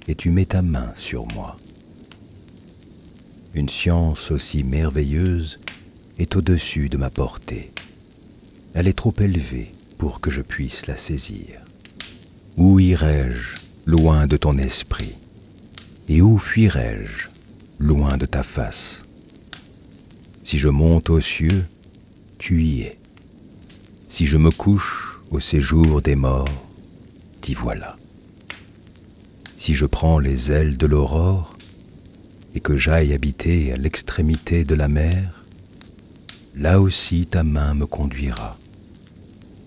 et tu mets ta main sur moi. Une science aussi merveilleuse est au-dessus de ma portée. Elle est trop élevée pour que je puisse la saisir. Où irai-je loin de ton esprit? Et où fuirai-je loin de ta face? Si je monte aux cieux, tu y es. Si je me couche au séjour des morts, t'y voilà. Si je prends les ailes de l'aurore et que j'aille habiter à l'extrémité de la mer, là aussi ta main me conduira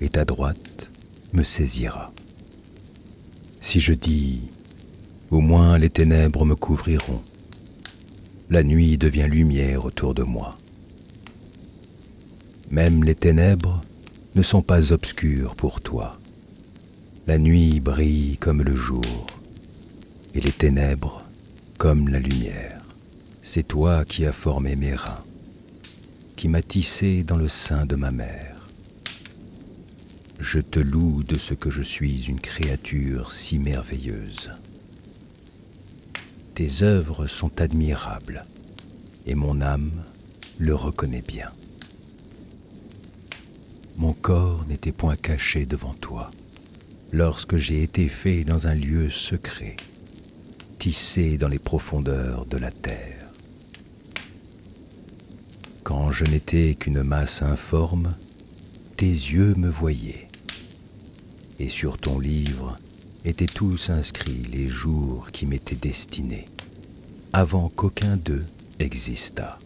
et ta droite me saisira. Si je dis, au moins les ténèbres me couvriront, la nuit devient lumière autour de moi. Même les ténèbres ne sont pas obscures pour toi. La nuit brille comme le jour, et les ténèbres comme la lumière. C'est toi qui as formé mes reins, qui m'as tissé dans le sein de ma mère. Je te loue de ce que je suis une créature si merveilleuse. Tes œuvres sont admirables, et mon âme le reconnaît bien. Mon corps n'était point caché devant toi, lorsque j'ai été fait dans un lieu secret, tissé dans les profondeurs de la terre. Quand je n'étais qu'une masse informe, tes yeux me voyaient, et sur ton livre étaient tous inscrits les jours qui m'étaient destinés, avant qu'aucun d'eux existât.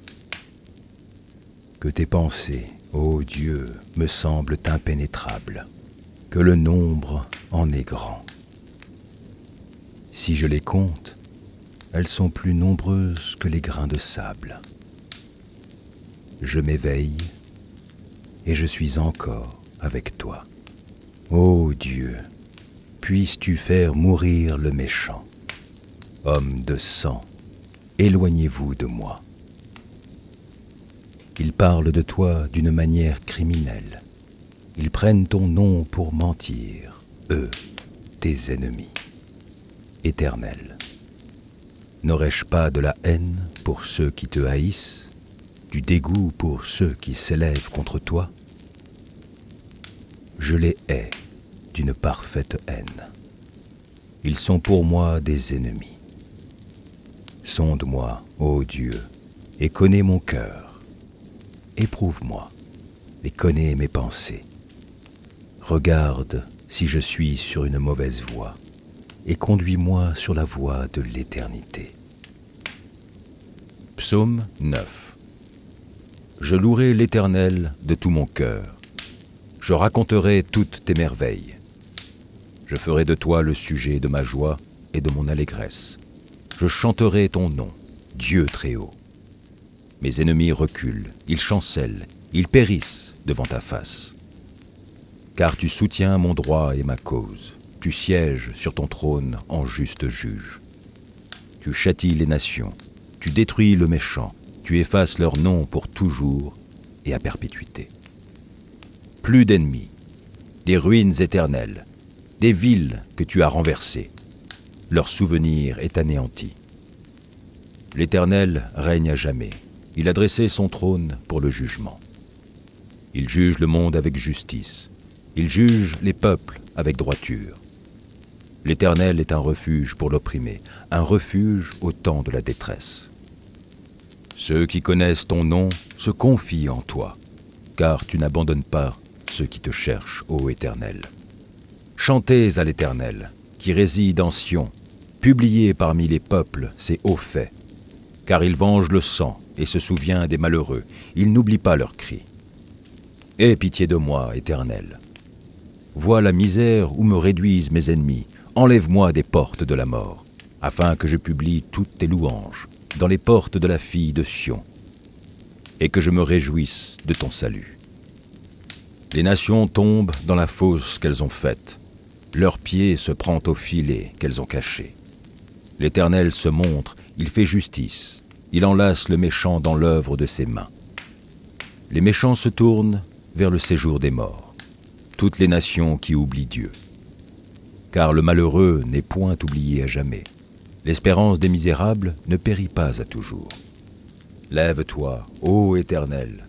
Que tes pensées, ô Dieu, me semblent impénétrables, que le nombre en est grand. Si je les compte, elles sont plus nombreuses que les grains de sable. Je m'éveille et je suis encore avec toi. Ô Dieu, puisses-tu faire mourir le méchant. Homme de sang, éloignez-vous de moi. Ils parlent de toi d'une manière criminelle. Ils prennent ton nom pour mentir, eux, tes ennemis. Éternel, n'aurais-je pas de la haine pour ceux qui te haïssent, du dégoût pour ceux qui s'élèvent contre toi? Je les hais d'une parfaite haine. Ils sont pour moi des ennemis. Sonde-moi, ô Dieu, et connais mon cœur. Éprouve-moi et connais mes pensées. Regarde si je suis sur une mauvaise voie, et conduis-moi sur la voie de l'éternité. Psaume 9. Je louerai l'Éternel de tout mon cœur. Je raconterai toutes tes merveilles. Je ferai de toi le sujet de ma joie et de mon allégresse. Je chanterai ton nom, Dieu très haut. Mes ennemis reculent, ils chancellent, ils périssent devant ta face. Car tu soutiens mon droit et ma cause. Tu sièges sur ton trône en juste juge. Tu châties les nations, tu détruis le méchant, tu effaces leur nom pour toujours et à perpétuité. Plus d'ennemis, des ruines éternelles, des villes que tu as renversées. Leur souvenir est anéanti. L'Éternel règne à jamais. Il a dressé son trône pour le jugement. Il juge le monde avec justice. Il juge les peuples avec droiture. L'Éternel est un refuge pour l'opprimé, un refuge au temps de la détresse. Ceux qui connaissent ton nom se confient en toi, car tu n'abandonnes pas ceux qui te cherchent, ô Éternel. Chantez à l'Éternel, qui réside en Sion, publiez parmi les peuples ses hauts faits. car il venge le sang et se souvient des malheureux. Il n'oublie pas leurs cris. Aie pitié de moi, Éternel. Vois la misère où me réduisent mes ennemis. Enlève-moi des portes de la mort, afin que je publie toutes tes louanges dans les portes de la fille de Sion, et que je me réjouisse de ton salut. Les nations tombent dans la fosse qu'elles ont faite. Leur pied se prend au filet qu'elles ont caché. L'Éternel se montre, il fait justice. Il enlace le méchant dans l'œuvre de ses mains. Les méchants se tournent vers le séjour des morts. Toutes les nations qui oublient Dieu. Car le malheureux n'est point oublié à jamais. L'espérance des misérables ne périt pas à toujours. Lève-toi, ô Éternel,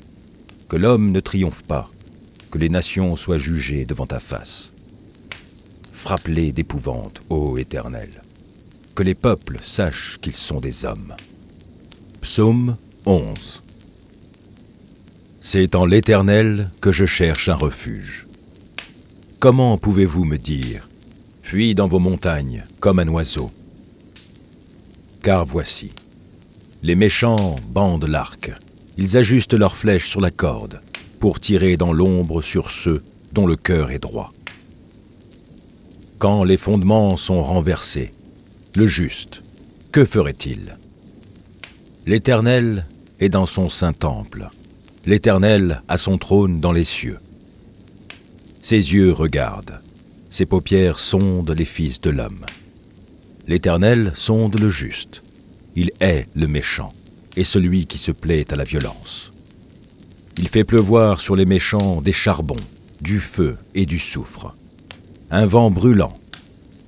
que l'homme ne triomphe pas, que les nations soient jugées devant ta face. Frappe-les d'épouvante, ô Éternel, que les peuples sachent qu'ils sont des hommes. Psaume 11. C'est en l'Éternel que je cherche un refuge. Comment pouvez-vous me dire, fuis dans vos montagnes comme un oiseau? Car voici, les méchants bandent l'arc, ils ajustent leurs flèches sur la corde pour tirer dans l'ombre sur ceux dont le cœur est droit. Quand les fondements sont renversés, le juste, que ferait-il? L'Éternel est dans son saint temple, l'Éternel a son trône dans les cieux. Ses yeux regardent, ses paupières sondent les fils de l'homme. L'Éternel sonde le juste, il hait le méchant et celui qui se plaît à la violence. Il fait pleuvoir sur les méchants des charbons, du feu et du soufre. Un vent brûlant,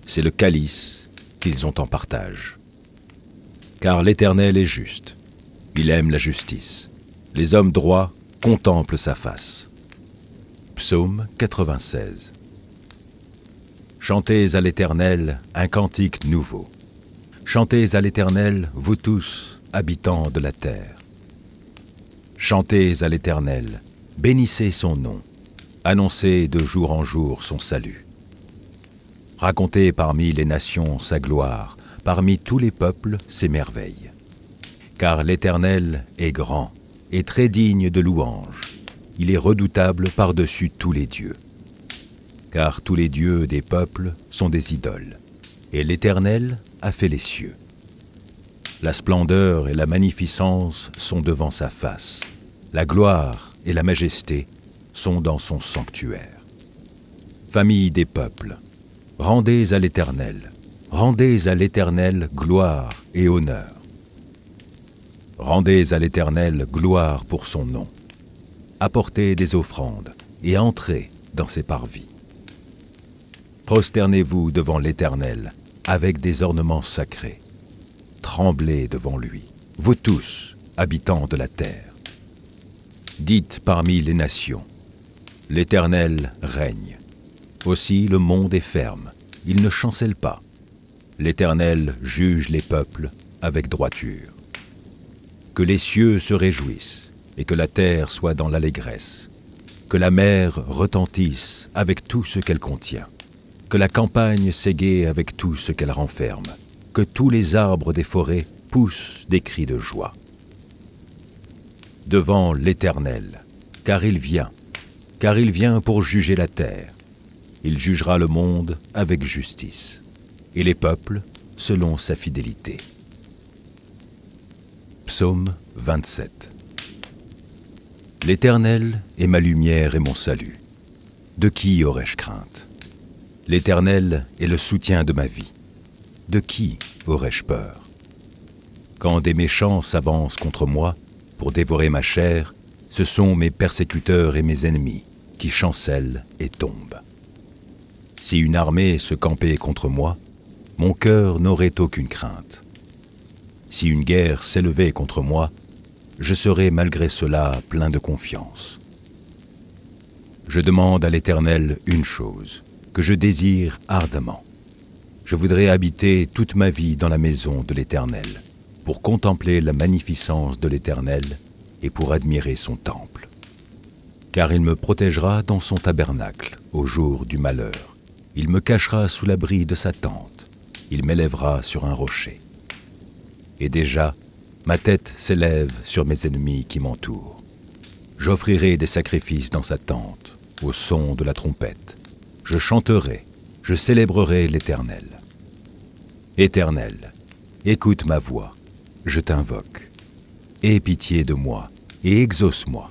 c'est le calice qu'ils ont en partage. Car l'Éternel est juste, il aime la justice. Les hommes droits contemplent sa face. Psaume 96. Chantez à l'Éternel un cantique nouveau. Chantez à l'Éternel, vous tous, habitants de la terre. Chantez à l'Éternel, bénissez son nom, annoncez de jour en jour son salut. Racontez parmi les nations sa gloire, parmi tous les peuples ses merveilles. Car l'Éternel est grand et très digne de louange. Il est redoutable par-dessus tous les dieux. Car tous les dieux des peuples sont des idoles, et l'Éternel a fait les cieux. La splendeur et la magnificence sont devant sa face. La gloire et la majesté sont dans son sanctuaire. Famille des peuples, rendez à l'Éternel gloire et honneur. Rendez à l'Éternel gloire pour son nom. Apportez des offrandes et entrez dans ses parvis. Prosternez-vous devant l'Éternel avec des ornements sacrés. Tremblez devant lui, vous tous, habitants de la terre. Dites parmi les nations, l'Éternel règne. Aussi le monde est ferme, il ne chancelle pas. L'Éternel juge les peuples avec droiture. Que les cieux se réjouissent et que la terre soit dans l'allégresse. Que la mer retentisse avec tout ce qu'elle contient. Que la campagne s'égaie avec tout ce qu'elle renferme. Que tous les arbres des forêts poussent des cris de joie. Devant l'Éternel, car il vient pour juger la terre. Il jugera le monde avec justice, et les peuples selon sa fidélité. Psaume 27. L'Éternel est ma lumière et mon salut. De qui aurais-je crainte? L'Éternel est le soutien de ma vie. De qui aurais-je peur? Quand des méchants s'avancent contre moi pour dévorer ma chair, ce sont mes persécuteurs et mes ennemis qui chancellent et tombent. Si une armée se campait contre moi, mon cœur n'aurait aucune crainte. Si une guerre s'élevait contre moi, je serais malgré cela plein de confiance. Je demande à l'Éternel une chose, que je désire ardemment. Je voudrais habiter toute ma vie dans la maison de l'Éternel, pour contempler la magnificence de l'Éternel et pour admirer son temple. Car il me protégera dans son tabernacle au jour du malheur. Il me cachera sous l'abri de sa tente. Il m'élèvera sur un rocher. Et déjà, Ma tête s'élève sur mes ennemis qui m'entourent. J'offrirai des sacrifices dans sa tente, au son de la trompette. Je chanterai, je célébrerai l'Éternel. Éternel, écoute ma voix, je t'invoque. Aie pitié de moi et exauce-moi.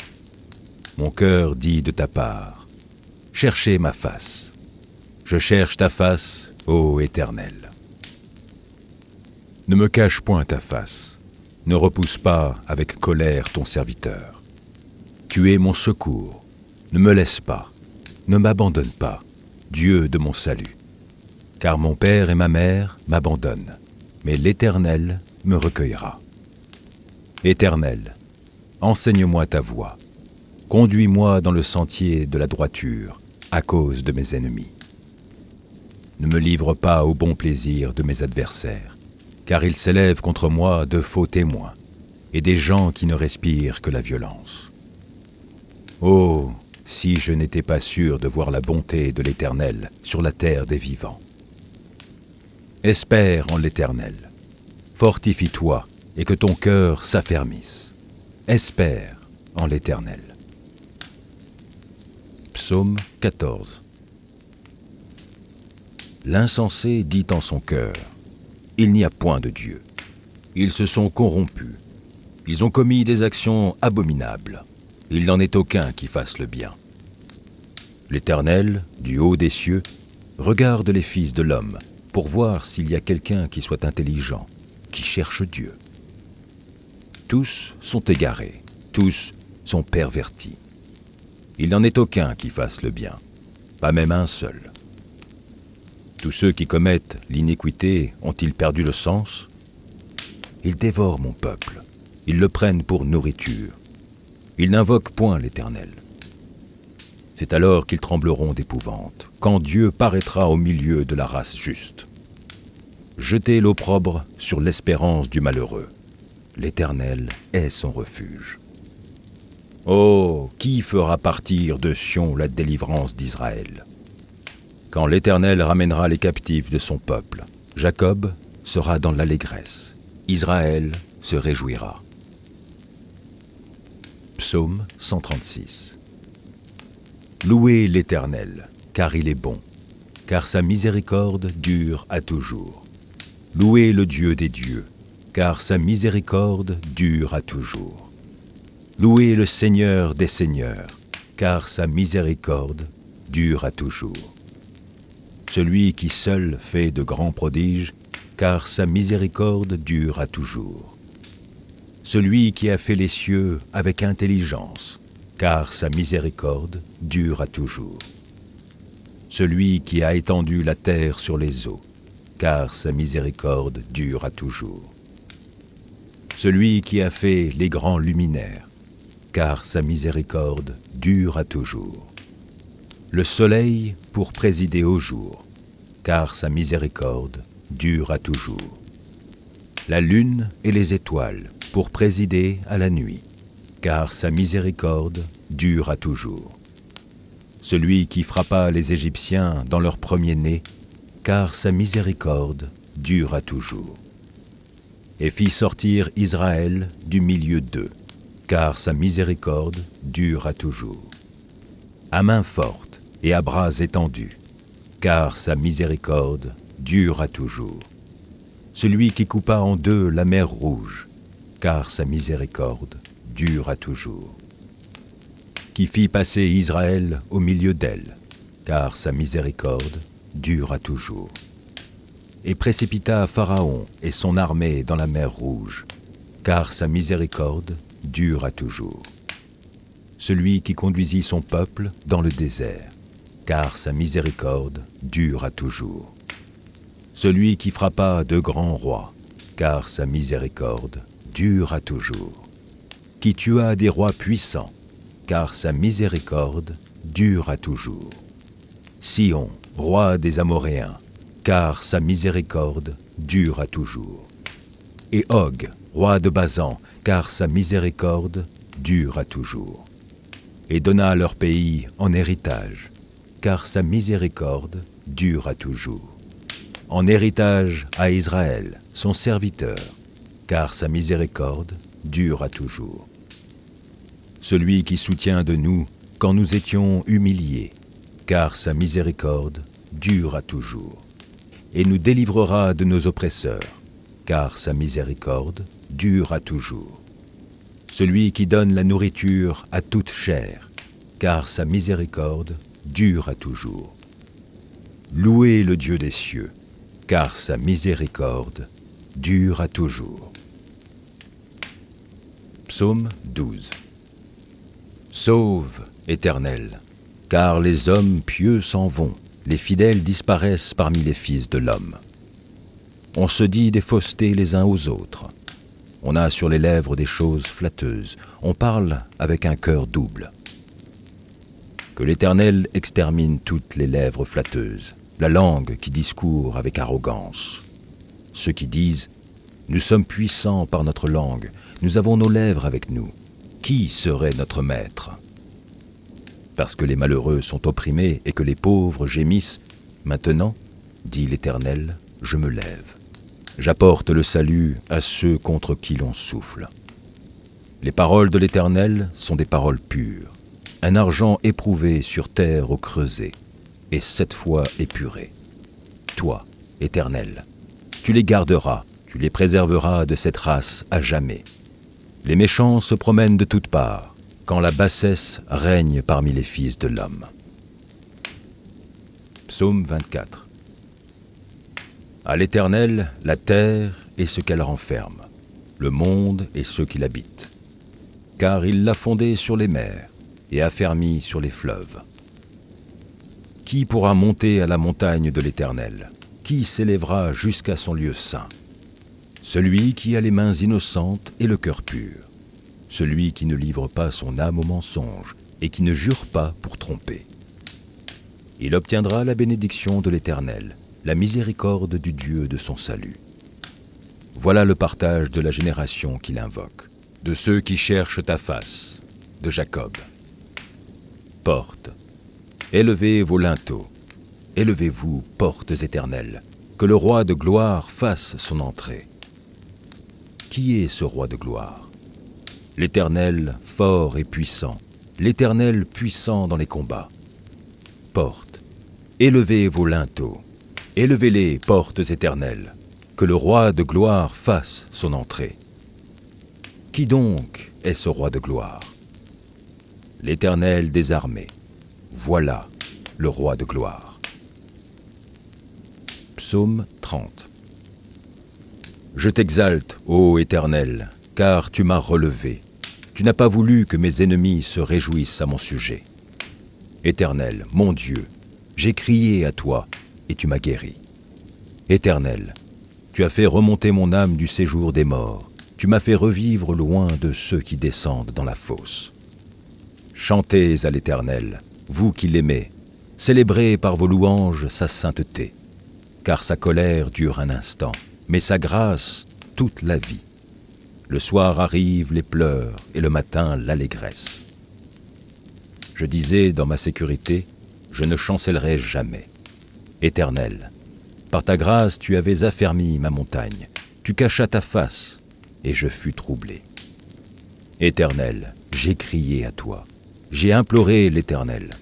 Mon cœur dit de ta part, cherchez ma face. Je cherche ta face, ô Éternel. Ne me cache point ta face, ne repousse pas avec colère ton serviteur. Tu es mon secours, ne me laisse pas, ne m'abandonne pas, Dieu de mon salut. Car mon père et ma mère m'abandonnent, mais l'Éternel me recueillera. Éternel, enseigne-moi ta voie, conduis-moi dans le sentier de la droiture à cause de mes ennemis. Ne me livre pas au bon plaisir de mes adversaires, car ils s'élèvent contre moi de faux témoins et des gens qui ne respirent que la violence. Oh, si je n'étais pas sûr de voir la bonté de l'Éternel sur la terre des vivants. Espère en l'Éternel, fortifie-toi et que ton cœur s'affermisse. Espère en l'Éternel. Psaume 14. L'insensé dit en son cœur, il n'y a point de Dieu. Ils se sont corrompus. Ils ont commis des actions abominables. Il n'en est aucun qui fasse le bien. L'Éternel, du haut des cieux, regarde les fils de l'homme pour voir s'il y a quelqu'un qui soit intelligent, qui cherche Dieu. Tous sont égarés, tous sont pervertis. Il n'en est aucun qui fasse le bien, pas même un seul. Tous ceux qui commettent l'iniquité ont-ils perdu le sens? Ils dévorent mon peuple, ils le prennent pour nourriture. Ils n'invoquent point l'Éternel. C'est alors qu'ils trembleront d'épouvante, quand Dieu paraîtra au milieu de la race juste. Jetez l'opprobre sur l'espérance du malheureux. L'Éternel est son refuge. Oh, qui fera partir de Sion la délivrance d'Israël? Quand l'Éternel ramènera les captifs de son peuple, Jacob sera dans l'allégresse, Israël se réjouira. Psaume 136. Louez l'Éternel, car il est bon, car sa miséricorde dure à toujours. Louez le Dieu des dieux, car sa miséricorde dure à toujours. Louez le Seigneur des seigneurs, car sa miséricorde dure à toujours. Celui qui seul fait de grands prodiges, car sa miséricorde dure à toujours. Celui qui a fait les cieux avec intelligence, car sa miséricorde dure à toujours. Celui qui a étendu la terre sur les eaux, car sa miséricorde dure à toujours. Celui qui a fait les grands luminaires, car sa miséricorde dure à toujours. Le soleil pour présider au jour, car sa miséricorde dure à toujours. La lune et les étoiles pour présider à la nuit, car sa miséricorde dure à toujours. Celui qui frappa les Égyptiens dans leur premier-né, car sa miséricorde dure à toujours. Et fit sortir Israël du milieu d'eux, car sa miséricorde dure à toujours. À main forte et à bras étendus, car sa miséricorde dure à toujours. Celui qui coupa en deux la mer rouge, car sa miséricorde dure à toujours. Qui fit passer Israël au milieu d'elle, car sa miséricorde dure à toujours. Et précipita Pharaon et son armée dans la mer rouge, car sa miséricorde dure à toujours. Celui qui conduisit son peuple dans le désert, car sa miséricorde dure à toujours. Celui qui frappa de grands rois, car sa miséricorde dure à toujours. Qui tua des rois puissants, car sa miséricorde dure à toujours. Sion, roi des Amoréens, car sa miséricorde dure à toujours. Et Og, roi de Basan, car sa miséricorde dure à toujours. Et donna leur pays en héritage, car sa miséricorde dure à toujours. En héritage à Israël, son serviteur, car sa miséricorde dure à toujours. Celui qui soutient de nous quand nous étions humiliés, car sa miséricorde dure à toujours, et nous délivrera de nos oppresseurs, car sa miséricorde dure à toujours. Celui qui donne la nourriture à toute chair, car sa miséricorde dure à toujours. Louez le Dieu des cieux, car sa miséricorde dure à toujours. Psaume 12. Sauve, Éternel, car les hommes pieux s'en vont, les fidèles disparaissent parmi les fils de l'homme. On se dit des faussetés les uns aux autres. On a sur les lèvres des choses flatteuses. On parle avec un cœur double. Que l'Éternel extermine toutes les lèvres flatteuses, la langue qui discourt avec arrogance. Ceux qui disent « Nous sommes puissants par notre langue, nous avons nos lèvres avec nous. Qui serait notre maître ?» Parce que les malheureux sont opprimés et que les pauvres gémissent, maintenant, dit l'Éternel, je me lève. J'apporte le salut à ceux contre qui l'on souffle. Les paroles de l'Éternel sont des paroles pures, un argent éprouvé sur terre au creuset, et 7 fois épuré. Toi, Éternel, tu les garderas, tu les préserveras de cette race à jamais. Les méchants se promènent de toutes parts, quand la bassesse règne parmi les fils de l'homme. Psaume 24. À l'Éternel, la terre et ce qu'elle renferme, le monde et ceux qui l'habitent. Car il l'a fondée sur les mers et affermi sur les fleuves. Qui pourra monter à la montagne de l'Éternel? Qui s'élèvera jusqu'à son lieu saint? Celui qui a les mains innocentes et le cœur pur. Celui qui ne livre pas son âme au mensonge et qui ne jure pas pour tromper. Il obtiendra la bénédiction de l'Éternel, la miséricorde du Dieu de son salut. Voilà le partage de la génération qu'il invoque, de ceux qui cherchent ta face, de Jacob. Portes, élevez vos linteaux, élevez-vous, portes éternelles, que le roi de gloire fasse son entrée. Qui est ce roi de gloire? L'Éternel fort et puissant, l'Éternel puissant dans les combats. Portes, élevez vos linteaux, élevez-les, portes éternelles, que le roi de gloire fasse son entrée. Qui donc est ce roi de gloire? L'Éternel des armées, voilà le roi de gloire. Psaume 30. Je t'exalte, ô Éternel, car tu m'as relevé. Tu n'as pas voulu que mes ennemis se réjouissent à mon sujet. Éternel, mon Dieu, j'ai crié à toi et tu m'as guéri. Éternel, tu as fait remonter mon âme du séjour des morts. Tu m'as fait revivre loin de ceux qui descendent dans la fosse. Chantez à l'Éternel, vous qui l'aimez, célébrez par vos louanges sa sainteté, car sa colère dure un instant, mais sa grâce toute la vie. Le soir arrivent les pleurs et le matin l'allégresse. Je disais dans ma sécurité, je ne chancellerai jamais. Éternel, par ta grâce tu avais affermi ma montagne, tu cachas ta face, et je fus troublé. Éternel, j'ai crié à toi, j'ai imploré l'Éternel.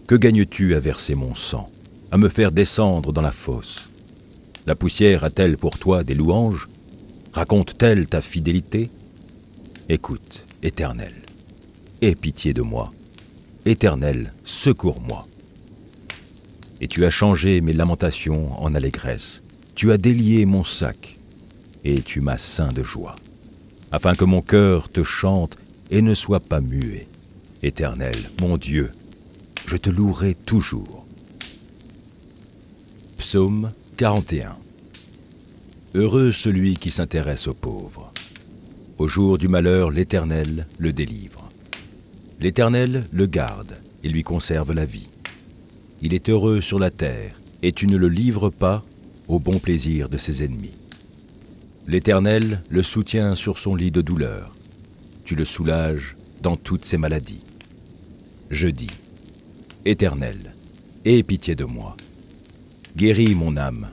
Que gagnes-tu à verser mon sang, à me faire descendre dans la fosse? La poussière a-t-elle pour toi des louanges? Raconte-t-elle ta fidélité? Écoute, Éternel, aie pitié de moi. Éternel, secours-moi. Et tu as changé mes lamentations en allégresse. Tu as délié mon sac, et tu m'as ceint de joie, afin que mon cœur te chante et ne soit pas muet. Éternel, mon Dieu, je te louerai toujours. Psaume 41. Heureux celui qui s'intéresse aux pauvres. Au jour du malheur, l'Éternel le délivre. L'Éternel le garde et lui conserve la vie. Il est heureux sur la terre, et tu ne le livres pas au bon plaisir de ses ennemis. L'Éternel le soutient sur son lit de douleur. Tu le soulages dans toutes ses maladies. Je dis, Éternel, aie pitié de moi. Guéris mon âme,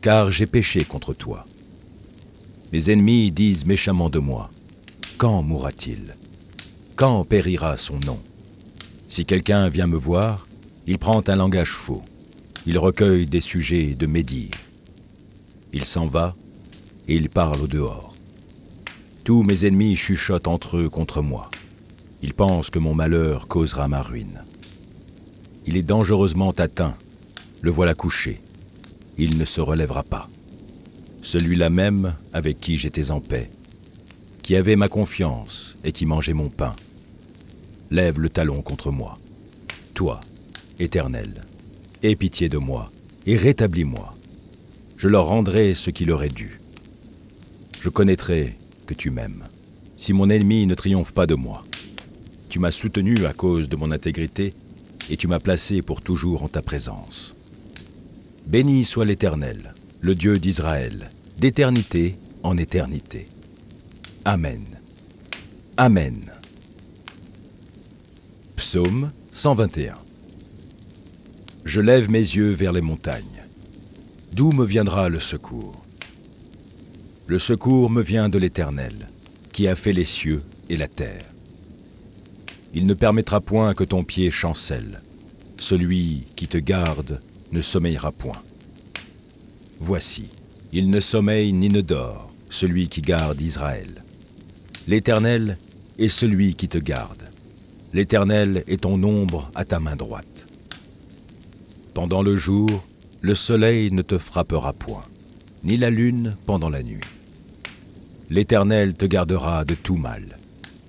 car j'ai péché contre toi. Mes ennemis disent méchamment de moi, « Quand mourra-t-il? Quand périra son nom ?» Si quelqu'un vient me voir, il prend un langage faux. Il recueille des sujets de médire. Il s'en va et il parle au dehors. Tous mes ennemis chuchotent entre eux contre moi. Ils pensent que mon malheur causera ma ruine. Il est dangereusement atteint. Le voilà couché. Il ne se relèvera pas. Celui-là même avec qui j'étais en paix, qui avait ma confiance et qui mangeait mon pain, lève le talon contre moi. Toi, Éternel, aie pitié de moi et rétablis-moi. Je leur rendrai ce qui leur est dû. Je connaîtrai que tu m'aimes. Si mon ennemi ne triomphe pas de moi, tu m'as soutenu à cause de mon intégrité et tu m'as placé pour toujours en ta présence. Béni soit l'Éternel, le Dieu d'Israël, d'éternité en éternité. Amen. Amen. Psaume 121. Je lève mes yeux vers les montagnes. D'où me viendra le secours? Le secours me vient de l'Éternel, qui a fait les cieux et la terre. Il ne permettra point que ton pied chancelle. Celui qui te garde ne sommeillera point. Voici, il ne sommeille ni ne dort, celui qui garde Israël. L'Éternel est celui qui te garde. L'Éternel est ton ombre à ta main droite. Pendant le jour, le soleil ne te frappera point, ni la lune pendant la nuit. L'Éternel te gardera de tout mal.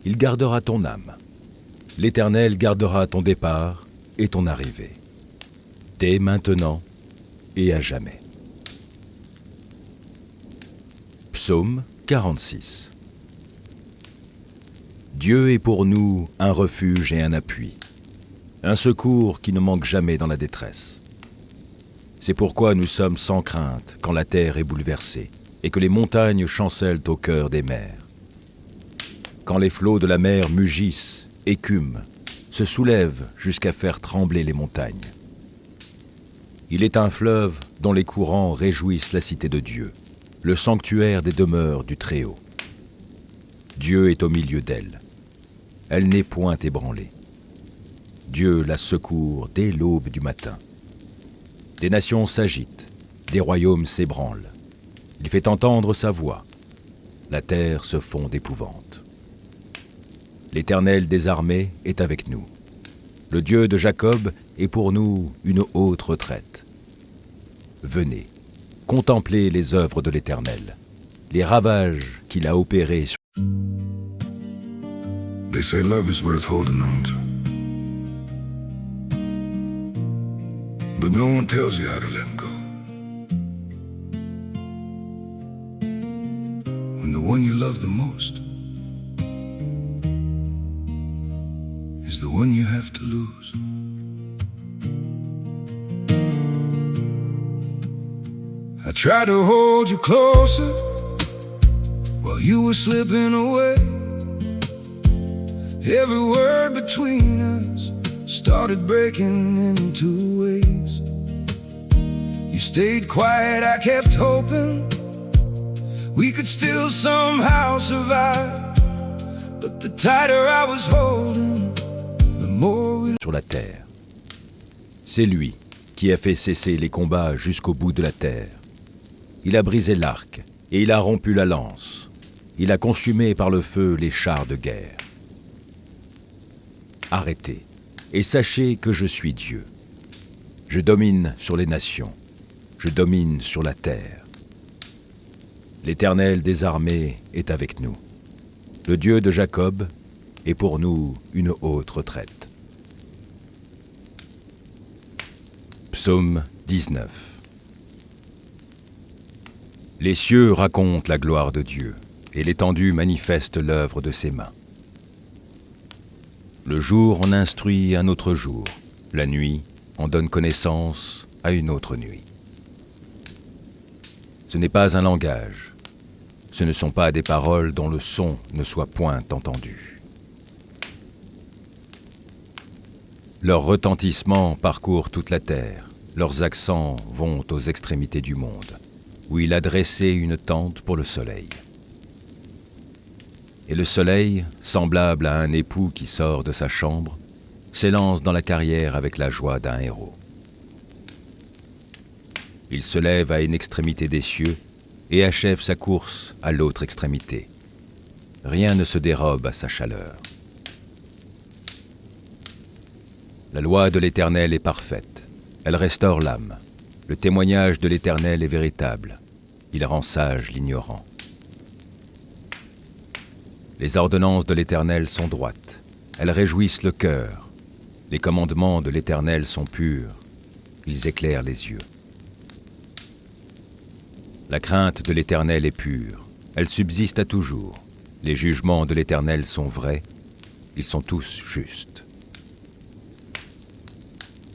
Il gardera ton âme. L'Éternel gardera ton départ et ton arrivée, dès maintenant et à jamais. Psaume 46. Dieu est pour nous un refuge et un appui, un secours qui ne manque jamais dans la détresse. C'est pourquoi nous sommes sans crainte quand la terre est bouleversée et que les montagnes chancellent au cœur des mers. Quand les flots de la mer mugissent, écument, se soulèvent jusqu'à faire trembler les montagnes. Il est un fleuve dont les courants réjouissent la cité de Dieu, le sanctuaire des demeures du Très-Haut. Dieu est au milieu d'elle. Elle n'est point ébranlée. Dieu la secourt dès l'aube du matin. Des nations s'agitent, des royaumes s'ébranlent. Il fait entendre sa voix. La terre se fond d'épouvante. L'Éternel des armées est avec nous. Le Dieu de Jacob est pour nous une haute retraite. Venez, contemplez les œuvres de l'Éternel, les ravages qu'il a opérés sur... They say love is worth holding on to, but no one tells you how to let go. When the one you love the most is the one you have to lose. I tried to hold you closer while you were slipping away. Every word between us started breaking into ways. You stayed quiet, I kept hoping we could still somehow survive. But the tighter I was holding, the more we... sur la terre. C'est lui qui a fait cesser les combats jusqu'au bout de la terre. Il a brisé l'arc et il a rompu la lance. Il a consumé par le feu les chars de guerre. Arrêtez et sachez que je suis Dieu. Je domine sur les nations, je domine sur la terre. L'Éternel des armées est avec nous. Le Dieu de Jacob est pour nous une haute retraite. Psaume 19. Les cieux racontent la gloire de Dieu, et l'étendue manifeste l'œuvre de ses mains. Le jour en instruit un autre jour, la nuit en donne connaissance à une autre nuit. Ce n'est pas un langage, ce ne sont pas des paroles dont le son ne soit point entendu. Leur retentissement parcourt toute la terre, leurs accents vont aux extrémités du monde, où il a dressé une tente pour le soleil. Et le soleil, semblable à un époux qui sort de sa chambre, s'élance dans la carrière avec la joie d'un héros. Il se lève à une extrémité des cieux et achève sa course à l'autre extrémité. Rien ne se dérobe à sa chaleur. La loi de l'Éternel est parfaite. Elle restaure l'âme. Le témoignage de l'Éternel est véritable. Il rend sage l'ignorant. Les ordonnances de l'Éternel sont droites. Elles réjouissent le cœur. Les commandements de l'Éternel sont purs. Ils éclairent les yeux. La crainte de l'Éternel est pure. Elle subsiste à toujours. Les jugements de l'Éternel sont vrais. Ils sont tous justes.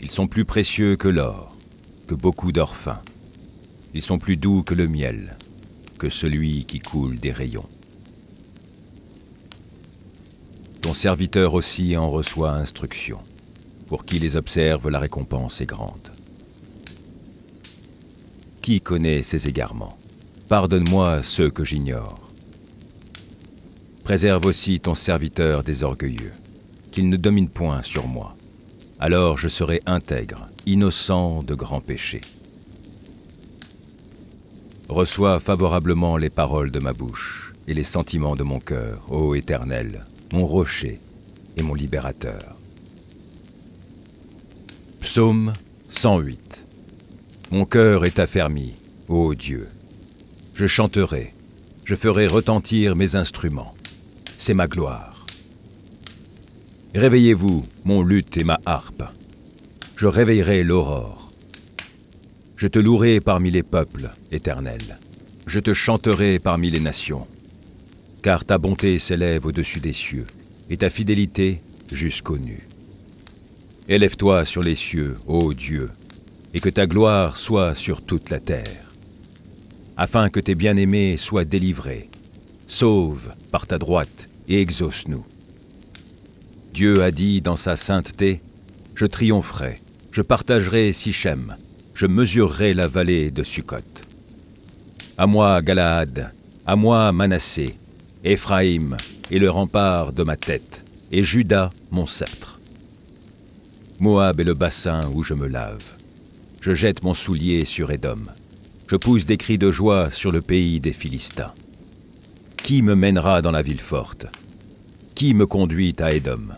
Ils sont plus précieux que l'or, que beaucoup d'or fin. Ils sont plus doux que le miel, que celui qui coule des rayons. Ton serviteur aussi en reçoit instruction. Pour qui les observe, la récompense est grande. Qui connaît ses égarements? Pardonne-moi ceux que j'ignore. Préserve aussi ton serviteur des orgueilleux, qu'il ne domine point sur moi. Alors je serai intègre, innocent de grands péchés. Reçois favorablement les paroles de ma bouche et les sentiments de mon cœur, ô Éternel, mon rocher et mon libérateur. Psaume 108. Mon cœur est affermi, ô Dieu. Je chanterai, je ferai retentir mes instruments. C'est ma gloire. Réveillez-vous, mon luth et ma harpe. Je réveillerai l'aurore. Je te louerai parmi les peuples, Éternel. Je te chanterai parmi les nations. Car ta bonté s'élève au-dessus des cieux, et ta fidélité jusqu'aux nues. Élève-toi sur les cieux, ô Dieu, et que ta gloire soit sur toute la terre, afin que tes bien-aimés soient délivrés. Sauve par ta droite et exauce-nous. Dieu a dit dans sa sainteté, « Je triompherai, je partagerai Sichem, je mesurerai la vallée de Sukkot. À moi, Galaad, à moi, Manassé, Éphraïm est le rempart de ma tête, et Juda mon sceptre. Moab est le bassin où je me lave. Je jette mon soulier sur Édom. Je pousse des cris de joie sur le pays des Philistins. Qui me mènera dans la ville forte? Qui me conduit à Édom?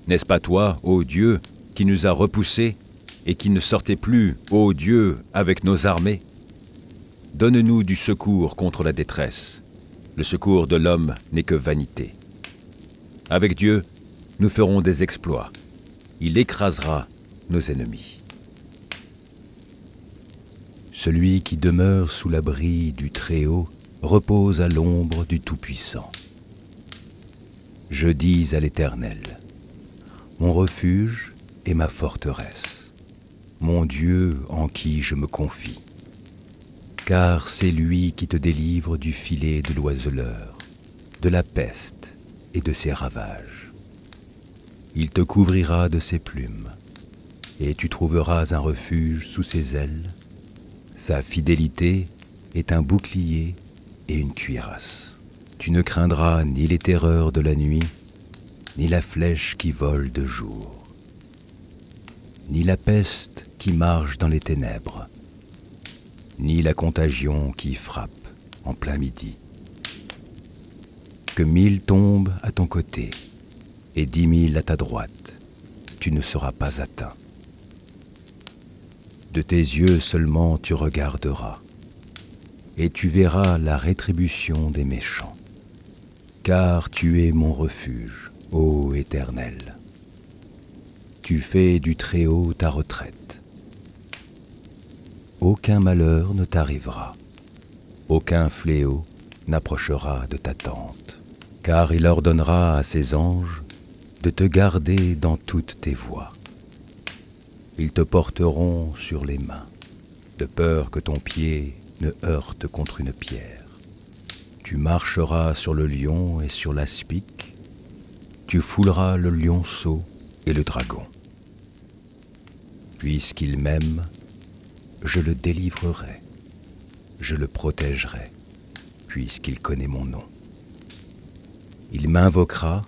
N'est-ce pas toi, ô Dieu, qui nous a repoussés et qui ne sortait plus, ô Dieu, avec nos armées? Donne-nous du secours contre la détresse. Le secours de l'homme n'est que vanité. Avec Dieu, nous ferons des exploits. Il écrasera nos ennemis. Celui qui demeure sous l'abri du Très-Haut repose à l'ombre du Tout-Puissant. Je dis à l'Éternel, mon refuge et ma forteresse, mon Dieu en qui je me confie. Car c'est lui qui te délivre du filet de l'oiseleur, de la peste et de ses ravages. Il te couvrira de ses plumes, et tu trouveras un refuge sous ses ailes. Sa fidélité est un bouclier et une cuirasse. Tu ne craindras ni les terreurs de la nuit, ni la flèche qui vole de jour, ni la peste qui marche dans les ténèbres, ni la contagion qui frappe en plein midi. Que 1000 tombent à ton côté et 10 000 à ta droite, tu ne seras pas atteint. De tes yeux seulement tu regarderas, et tu verras la rétribution des méchants. Car tu es mon refuge, ô Éternel. Tu fais du Très-Haut ta retraite. Aucun malheur ne t'arrivera, aucun fléau n'approchera de ta tente, car il ordonnera à ses anges de te garder dans toutes tes voies. Ils te porteront sur les mains, de peur que ton pied ne heurte contre une pierre. Tu marcheras sur le lion et sur l'aspic, tu fouleras le lionceau et le dragon. Puisqu'il m'aime, je le délivrerai, je le protégerai, puisqu'il connaît mon nom. Il m'invoquera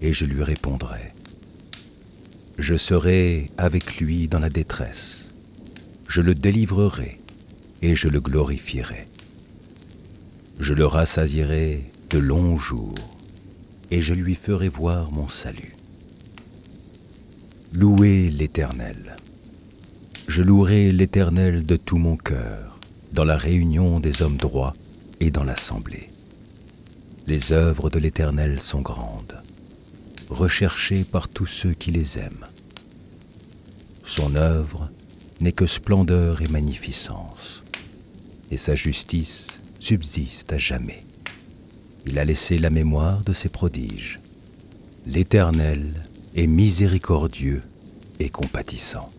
et je lui répondrai. Je serai avec lui dans la détresse. Je le délivrerai et je le glorifierai. Je le rassasierai de longs jours et je lui ferai voir mon salut. Louez l'Éternel. Je louerai l'Éternel de tout mon cœur, dans la réunion des hommes droits et dans l'assemblée. Les œuvres de l'Éternel sont grandes, recherchées par tous ceux qui les aiment. Son œuvre n'est que splendeur et magnificence, et sa justice subsiste à jamais. Il a laissé la mémoire de ses prodiges. L'Éternel est miséricordieux et compatissant.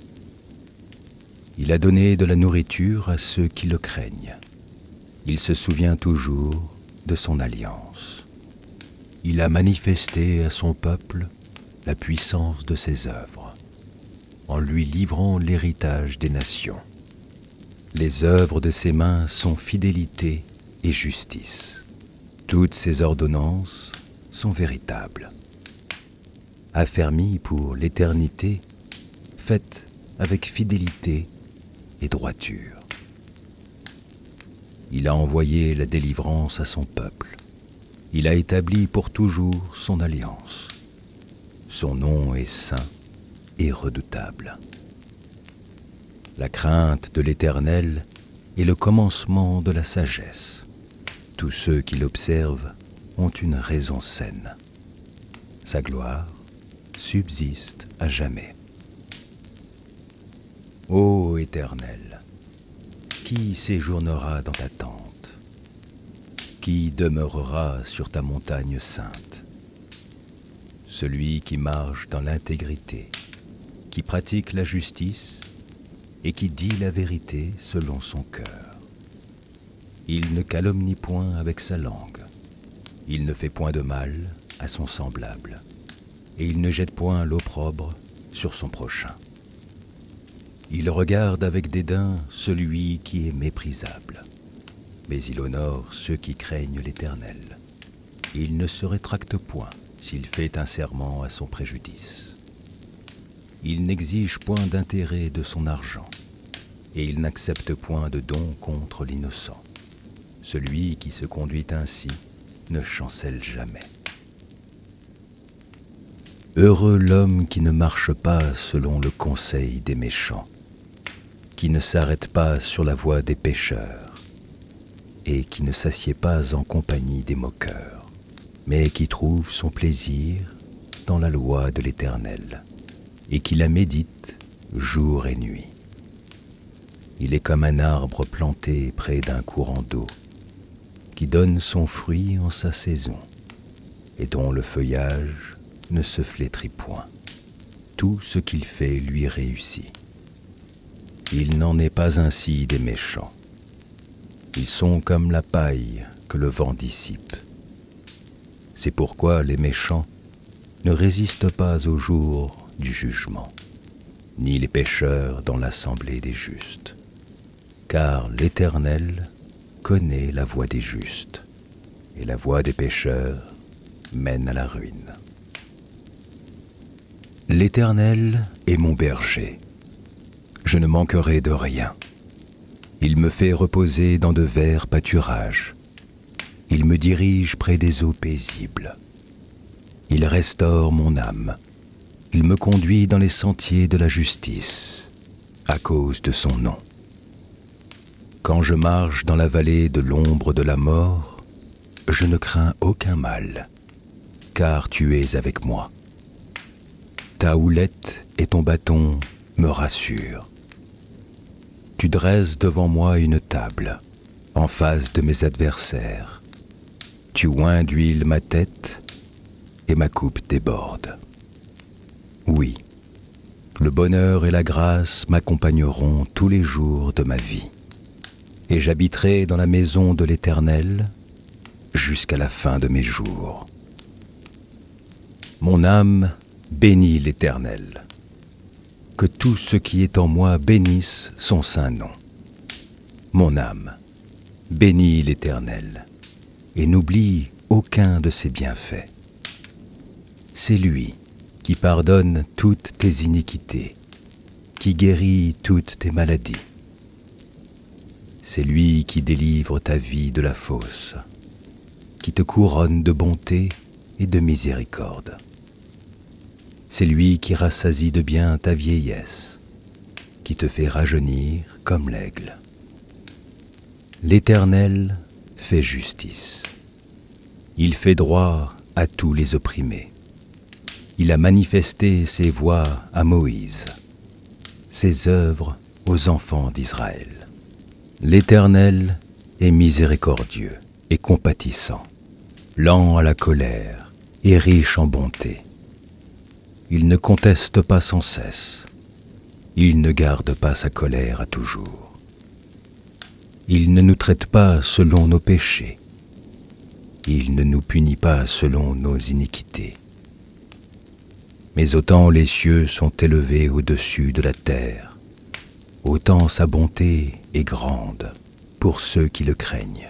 Il a donné de la nourriture à ceux qui le craignent. Il se souvient toujours de son alliance. Il a manifesté à son peuple la puissance de ses œuvres, en lui livrant l'héritage des nations. Les œuvres de ses mains sont fidélité et justice. Toutes ses ordonnances sont véritables. Affermies pour l'éternité, faites avec fidélité et droiture. Il a envoyé la délivrance à son peuple. Il a établi pour toujours son alliance. Son nom est saint et redoutable. La crainte de l'Éternel est le commencement de la sagesse. Tous ceux qui l'observent ont une raison saine. Sa gloire subsiste à jamais. Ô Éternel, qui séjournera dans ta tente? Qui demeurera sur ta montagne sainte? Celui qui marche dans l'intégrité, qui pratique la justice et qui dit la vérité selon son cœur. Il ne calomnie point avec sa langue, il ne fait point de mal à son semblable, et il ne jette point l'opprobre sur son prochain. Il regarde avec dédain celui qui est méprisable, mais il honore ceux qui craignent l'Éternel. Il ne se rétracte point s'il fait un serment à son préjudice. Il n'exige point d'intérêt de son argent, et il n'accepte point de don contre l'innocent. Celui qui se conduit ainsi ne chancelle jamais. Heureux l'homme qui ne marche pas selon le conseil des méchants, qui ne s'arrête pas sur la voie des pécheurs, et qui ne s'assied pas en compagnie des moqueurs, mais qui trouve son plaisir dans la loi de l'Éternel, et qui la médite jour et nuit. Il est comme un arbre planté près d'un courant d'eau, qui donne son fruit en sa saison, et dont le feuillage ne se flétrit point. Tout ce qu'il fait lui réussit. Il n'en est pas ainsi des méchants. Ils sont comme la paille que le vent dissipe. C'est pourquoi les méchants ne résistent pas au jour du jugement, ni les pécheurs dans l'assemblée des justes. Car l'Éternel connaît la voie des justes, et la voie des pécheurs mène à la ruine. L'Éternel est mon berger. Je ne manquerai de rien. Il me fait reposer dans de verts pâturages. Il me dirige près des eaux paisibles. Il restaure mon âme. Il me conduit dans les sentiers de la justice, à cause de son nom. Quand je marche dans la vallée de l'ombre de la mort, je ne crains aucun mal, car tu es avec moi. Ta houlette et ton bâton me rassurent. Tu dresses devant moi une table, en face de mes adversaires. Tu oins d'huile ma tête, et ma coupe déborde. Oui, le bonheur et la grâce m'accompagneront tous les jours de ma vie, et j'habiterai dans la maison de l'Éternel jusqu'à la fin de mes jours. Mon âme bénit l'Éternel. Que tout ce qui est en moi bénisse son saint nom. Mon âme, bénis l'Éternel, et n'oublie aucun de ses bienfaits. C'est lui qui pardonne toutes tes iniquités, qui guérit toutes tes maladies. C'est lui qui délivre ta vie de la fosse, qui te couronne de bonté et de miséricorde. C'est lui qui rassasie de bien ta vieillesse, qui te fait rajeunir comme l'aigle. L'Éternel fait justice. Il fait droit à tous les opprimés. Il a manifesté ses voies à Moïse, ses œuvres aux enfants d'Israël. L'Éternel est miséricordieux et compatissant, lent à la colère et riche en bonté. Il ne conteste pas sans cesse. Il ne garde pas sa colère à toujours. Il ne nous traite pas selon nos péchés. Il ne nous punit pas selon nos iniquités. Mais autant les cieux sont élevés au-dessus de la terre, autant sa bonté est grande pour ceux qui le craignent.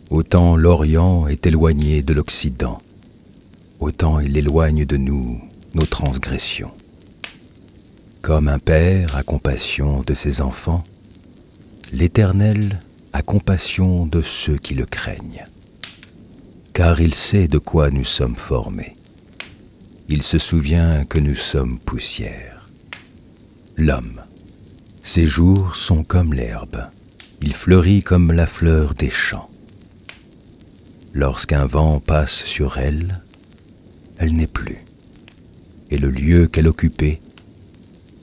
Autant l'Orient est éloigné de l'Occident, autant il éloigne de nous nos transgressions. Comme un père a compassion de ses enfants, l'Éternel a compassion de ceux qui le craignent, car il sait de quoi nous sommes formés. Il se souvient que nous sommes poussière. L'homme, ses jours sont comme l'herbe, il fleurit comme la fleur des champs. Lorsqu'un vent passe sur elle, elle n'est plus, et le lieu qu'elle occupait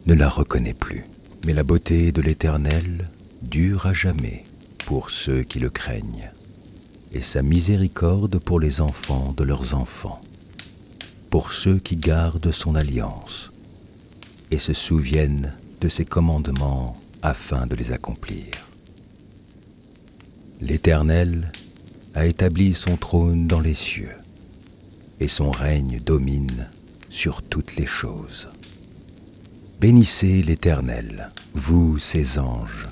ne la reconnaît plus. Mais la beauté de l'Éternel dure à jamais pour ceux qui le craignent, et sa miséricorde pour les enfants de leurs enfants, pour ceux qui gardent son alliance et se souviennent de ses commandements afin de les accomplir. L'Éternel a établi son trône dans les cieux, et son règne domine sur toutes les choses. Bénissez l'Éternel, vous ses anges,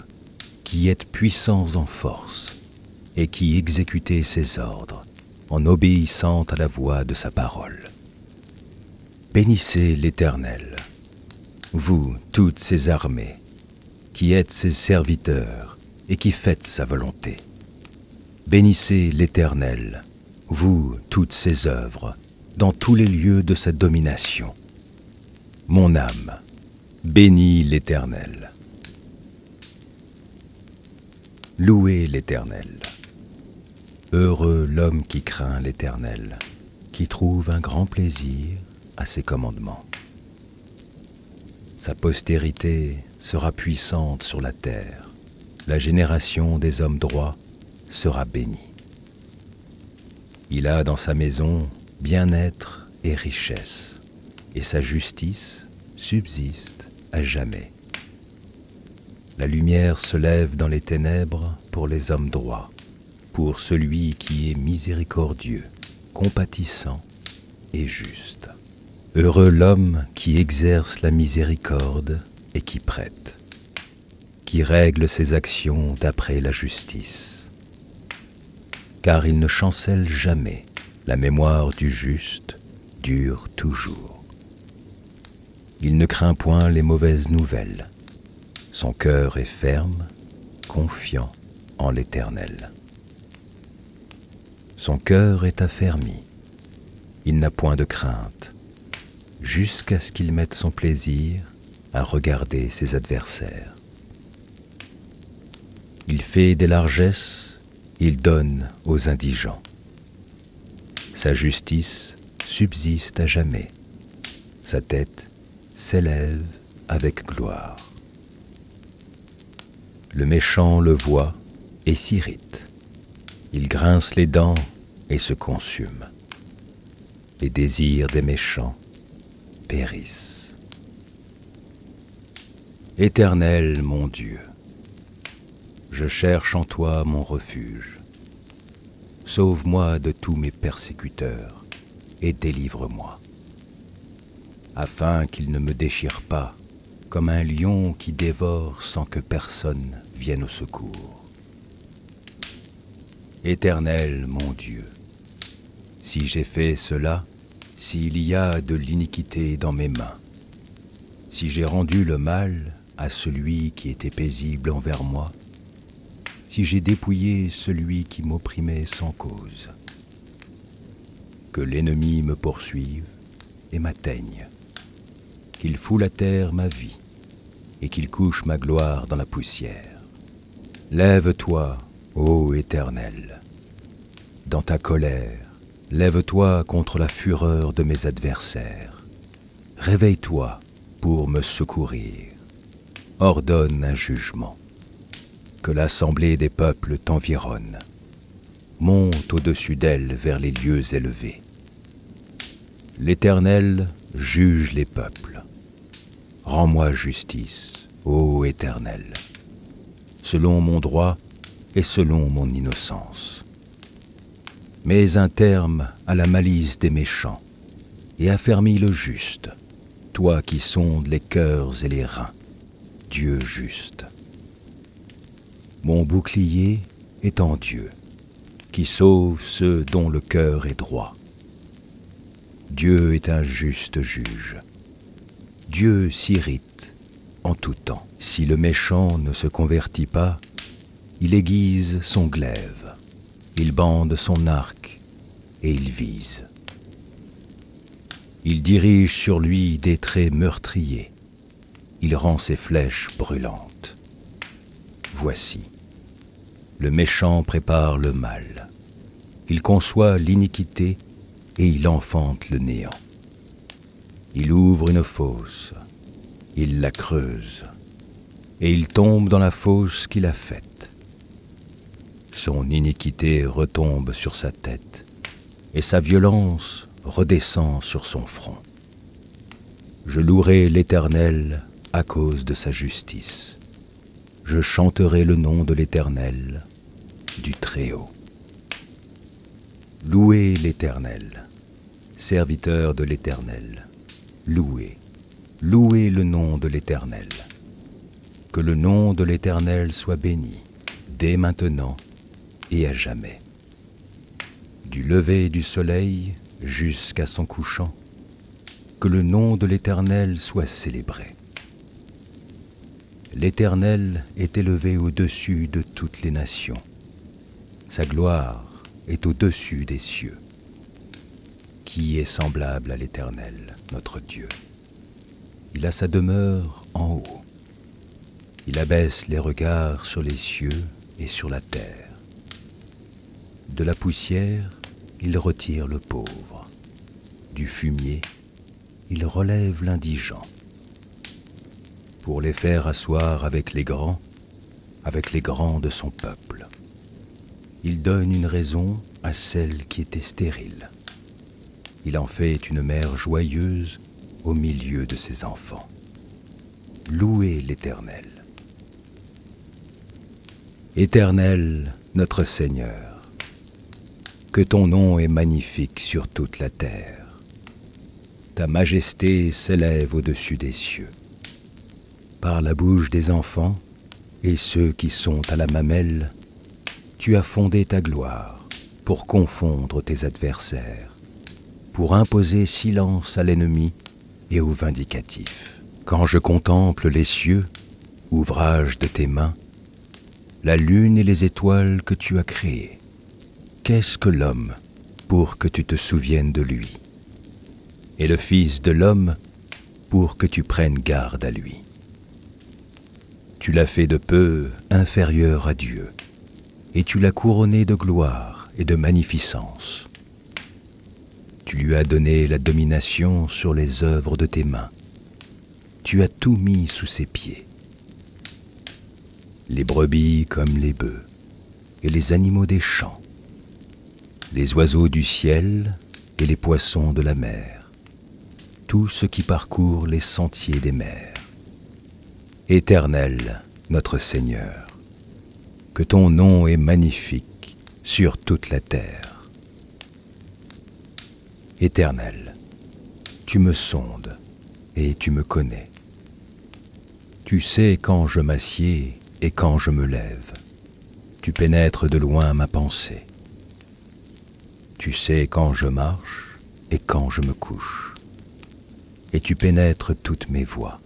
qui êtes puissants en force, et qui exécutez ses ordres, en obéissant à la voix de sa parole. Bénissez l'Éternel, vous toutes ses armées, qui êtes ses serviteurs, et qui faites sa volonté. Bénissez l'Éternel, vous toutes ses œuvres, dans tous les lieux de sa domination. Mon âme, bénis l'Éternel. Louez l'Éternel. Heureux l'homme qui craint l'Éternel, qui trouve un grand plaisir à ses commandements. Sa postérité sera puissante sur la terre. La génération des hommes droits sera bénie. Il a dans sa maison bien-être et richesse, et sa justice subsiste à jamais. La lumière se lève dans les ténèbres pour les hommes droits, pour celui qui est miséricordieux, compatissant et juste. Heureux l'homme qui exerce la miséricorde et qui prête, qui règle ses actions d'après la justice. Car il ne chancelle jamais, la mémoire du juste dure toujours. Il ne craint point les mauvaises nouvelles. Son cœur est ferme, confiant en l'Éternel. Son cœur est affermi, il n'a point de crainte, jusqu'à ce qu'il mette son plaisir à regarder ses adversaires. Il fait des largesses, il donne aux indigents. Sa justice subsiste à jamais, sa tête s'élève avec gloire. Le méchant le voit et s'irrite. Il grince les dents et se consume. Les désirs des méchants périssent. Éternel mon Dieu, je cherche en toi mon refuge. Sauve-moi de tous mes persécuteurs et délivre-moi, afin qu'ils ne me déchirent pas comme un lion qui dévore sans que personne vienne au secours. Éternel mon Dieu, si j'ai fait cela, s'il y a de l'iniquité dans mes mains, si j'ai rendu le mal à celui qui était paisible envers moi, si j'ai dépouillé celui qui m'opprimait sans cause, que l'ennemi me poursuive et m'atteigne, qu'il foule à terre ma vie et qu'il couche ma gloire dans la poussière. Lève-toi, ô Éternel, dans ta colère, lève-toi contre la fureur de mes adversaires. Réveille-toi pour me secourir. Ordonne un jugement. Que l'assemblée des peuples t'environne. Monte au-dessus d'elle vers les lieux élevés. L'Éternel juge les peuples. Rends-moi justice, ô Éternel, selon mon droit et selon mon innocence. Mets un terme à la malice des méchants et affermis le juste, toi qui sondes les cœurs et les reins, Dieu juste. Mon bouclier est en Dieu, qui sauve ceux dont le cœur est droit. Dieu est un juste juge. Dieu s'irrite en tout temps. Si le méchant ne se convertit pas, il aiguise son glaive, il bande son arc et il vise. Il dirige sur lui des traits meurtriers, il rend ses flèches brûlantes. Voici, le méchant prépare le mal, il conçoit l'iniquité et il enfante le néant. Il ouvre une fosse, il la creuse, et il tombe dans la fosse qu'il a faite. Son iniquité retombe sur sa tête, et sa violence redescend sur son front. Je louerai l'Éternel à cause de sa justice. Je chanterai le nom de l'Éternel, du Très-Haut. Louez l'Éternel, serviteur de l'Éternel. Louez, louez le nom de l'Éternel. Que le nom de l'Éternel soit béni, dès maintenant et à jamais. Du lever du soleil jusqu'à son couchant, que le nom de l'Éternel soit célébré. L'Éternel est élevé au-dessus de toutes les nations. Sa gloire est au-dessus des cieux. Qui est semblable à l'Éternel, notre Dieu? Il a sa demeure en haut. Il abaisse les regards sur les cieux et sur la terre. De la poussière, il retire le pauvre. Du fumier, il relève l'indigent. Pour les faire asseoir avec les grands de son peuple. Il donne une raison à celle qui était stérile. Il en fait une mère joyeuse au milieu de ses enfants. Louez l'Éternel. Éternel, notre Seigneur, que ton nom est magnifique sur toute la terre. Ta majesté s'élève au-dessus des cieux. Par la bouche des enfants et ceux qui sont à la mamelle, tu as fondé ta gloire pour confondre tes adversaires, pour imposer silence à l'ennemi et au vindicatif. Quand je contemple les cieux, ouvrage de tes mains, la lune et les étoiles que tu as créées, qu'est-ce que l'homme pour que tu te souviennes de lui, et le Fils de l'homme pour que tu prennes garde à lui? Tu l'as fait de peu inférieur à Dieu, et tu l'as couronné de gloire et de magnificence. Tu lui as donné la domination sur les œuvres de tes mains. Tu as tout mis sous ses pieds. Les brebis comme les bœufs, et les animaux des champs, les oiseaux du ciel et les poissons de la mer, tout ce qui parcourt les sentiers des mers. Éternel, notre Seigneur, que ton nom est magnifique sur toute la terre. Éternel, tu me sondes et tu me connais. Tu sais quand je m'assieds et quand je me lève. Tu pénètres de loin ma pensée. Tu sais quand je marche et quand je me couche, et tu pénètres toutes mes voies.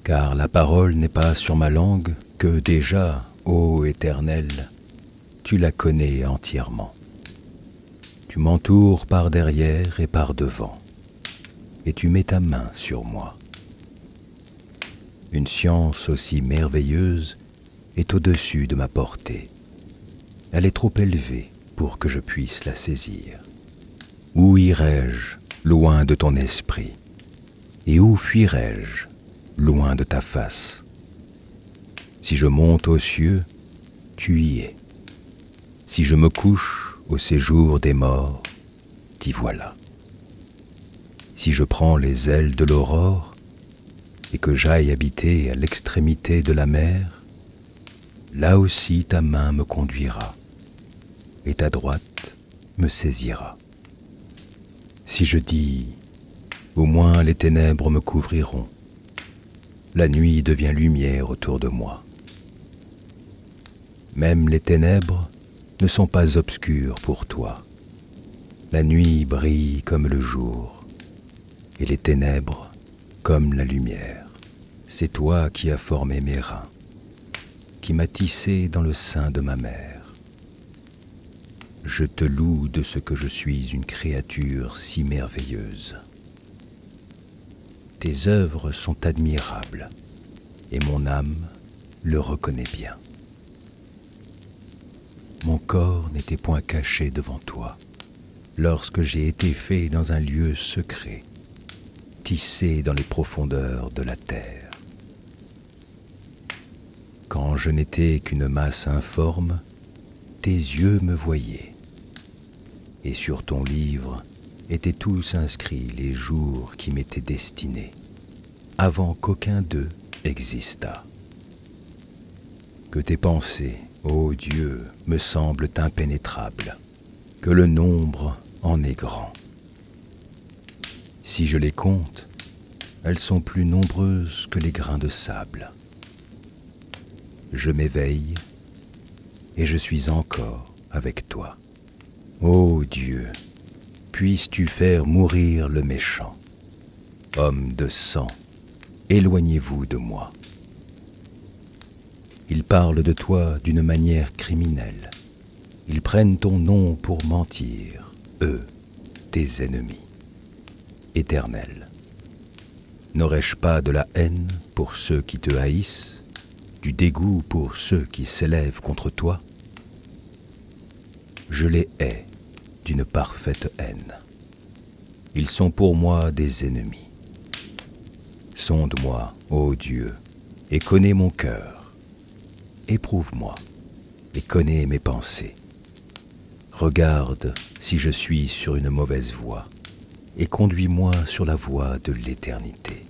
Car la parole n'est pas sur ma langue que déjà, ô Éternel, tu la connais entièrement. Tu m'entoures par derrière et par devant, et tu mets ta main sur moi. Une science aussi merveilleuse est au-dessus de ma portée. Elle est trop élevée pour que je puisse la saisir. Où irai-je loin de ton esprit? Et où fuirai-je loin de ta face? Si je monte aux cieux, tu y es. Si je me couche au séjour des morts, t'y voilà. Si je prends les ailes de l'aurore et que j'aille habiter à l'extrémité de la mer, là aussi ta main me conduira et ta droite me saisira. Si je dis, au moins les ténèbres me couvriront, la nuit devient lumière autour de moi. Même les ténèbres ne sont pas obscures pour toi. La nuit brille comme le jour, et les ténèbres comme la lumière. C'est toi qui as formé mes reins, qui m'as tissé dans le sein de ma mère. Je te loue de ce que je suis une créature si merveilleuse. Tes œuvres sont admirables, et mon âme le reconnaît bien. Mon corps n'était point caché devant toi, lorsque j'ai été fait dans un lieu secret, tissé dans les profondeurs de la terre. Quand je n'étais qu'une masse informe, tes yeux me voyaient, et sur ton livre étaient tous inscrits les jours qui m'étaient destinés, avant qu'aucun d'eux existât. Que tes pensées, ô Dieu, me semblent impénétrables, que le nombre en est grand. Si je les compte, elles sont plus nombreuses que les grains de sable. Je m'éveille et je suis encore avec toi. Ô Dieu, puisses-tu faire mourir le méchant. Homme de sang, éloignez-vous de moi. Ils parlent de toi d'une manière criminelle. Ils prennent ton nom pour mentir, eux, tes ennemis. Éternel, n'aurais-je pas de la haine pour ceux qui te haïssent, du dégoût pour ceux qui s'élèvent contre toi? Je les hais d'une parfaite haine. Ils sont pour moi des ennemis. Sonde-moi, ô Dieu, et connais mon cœur. Éprouve-moi et connais mes pensées. Regarde si je suis sur une mauvaise voie et conduis-moi sur la voie de l'éternité.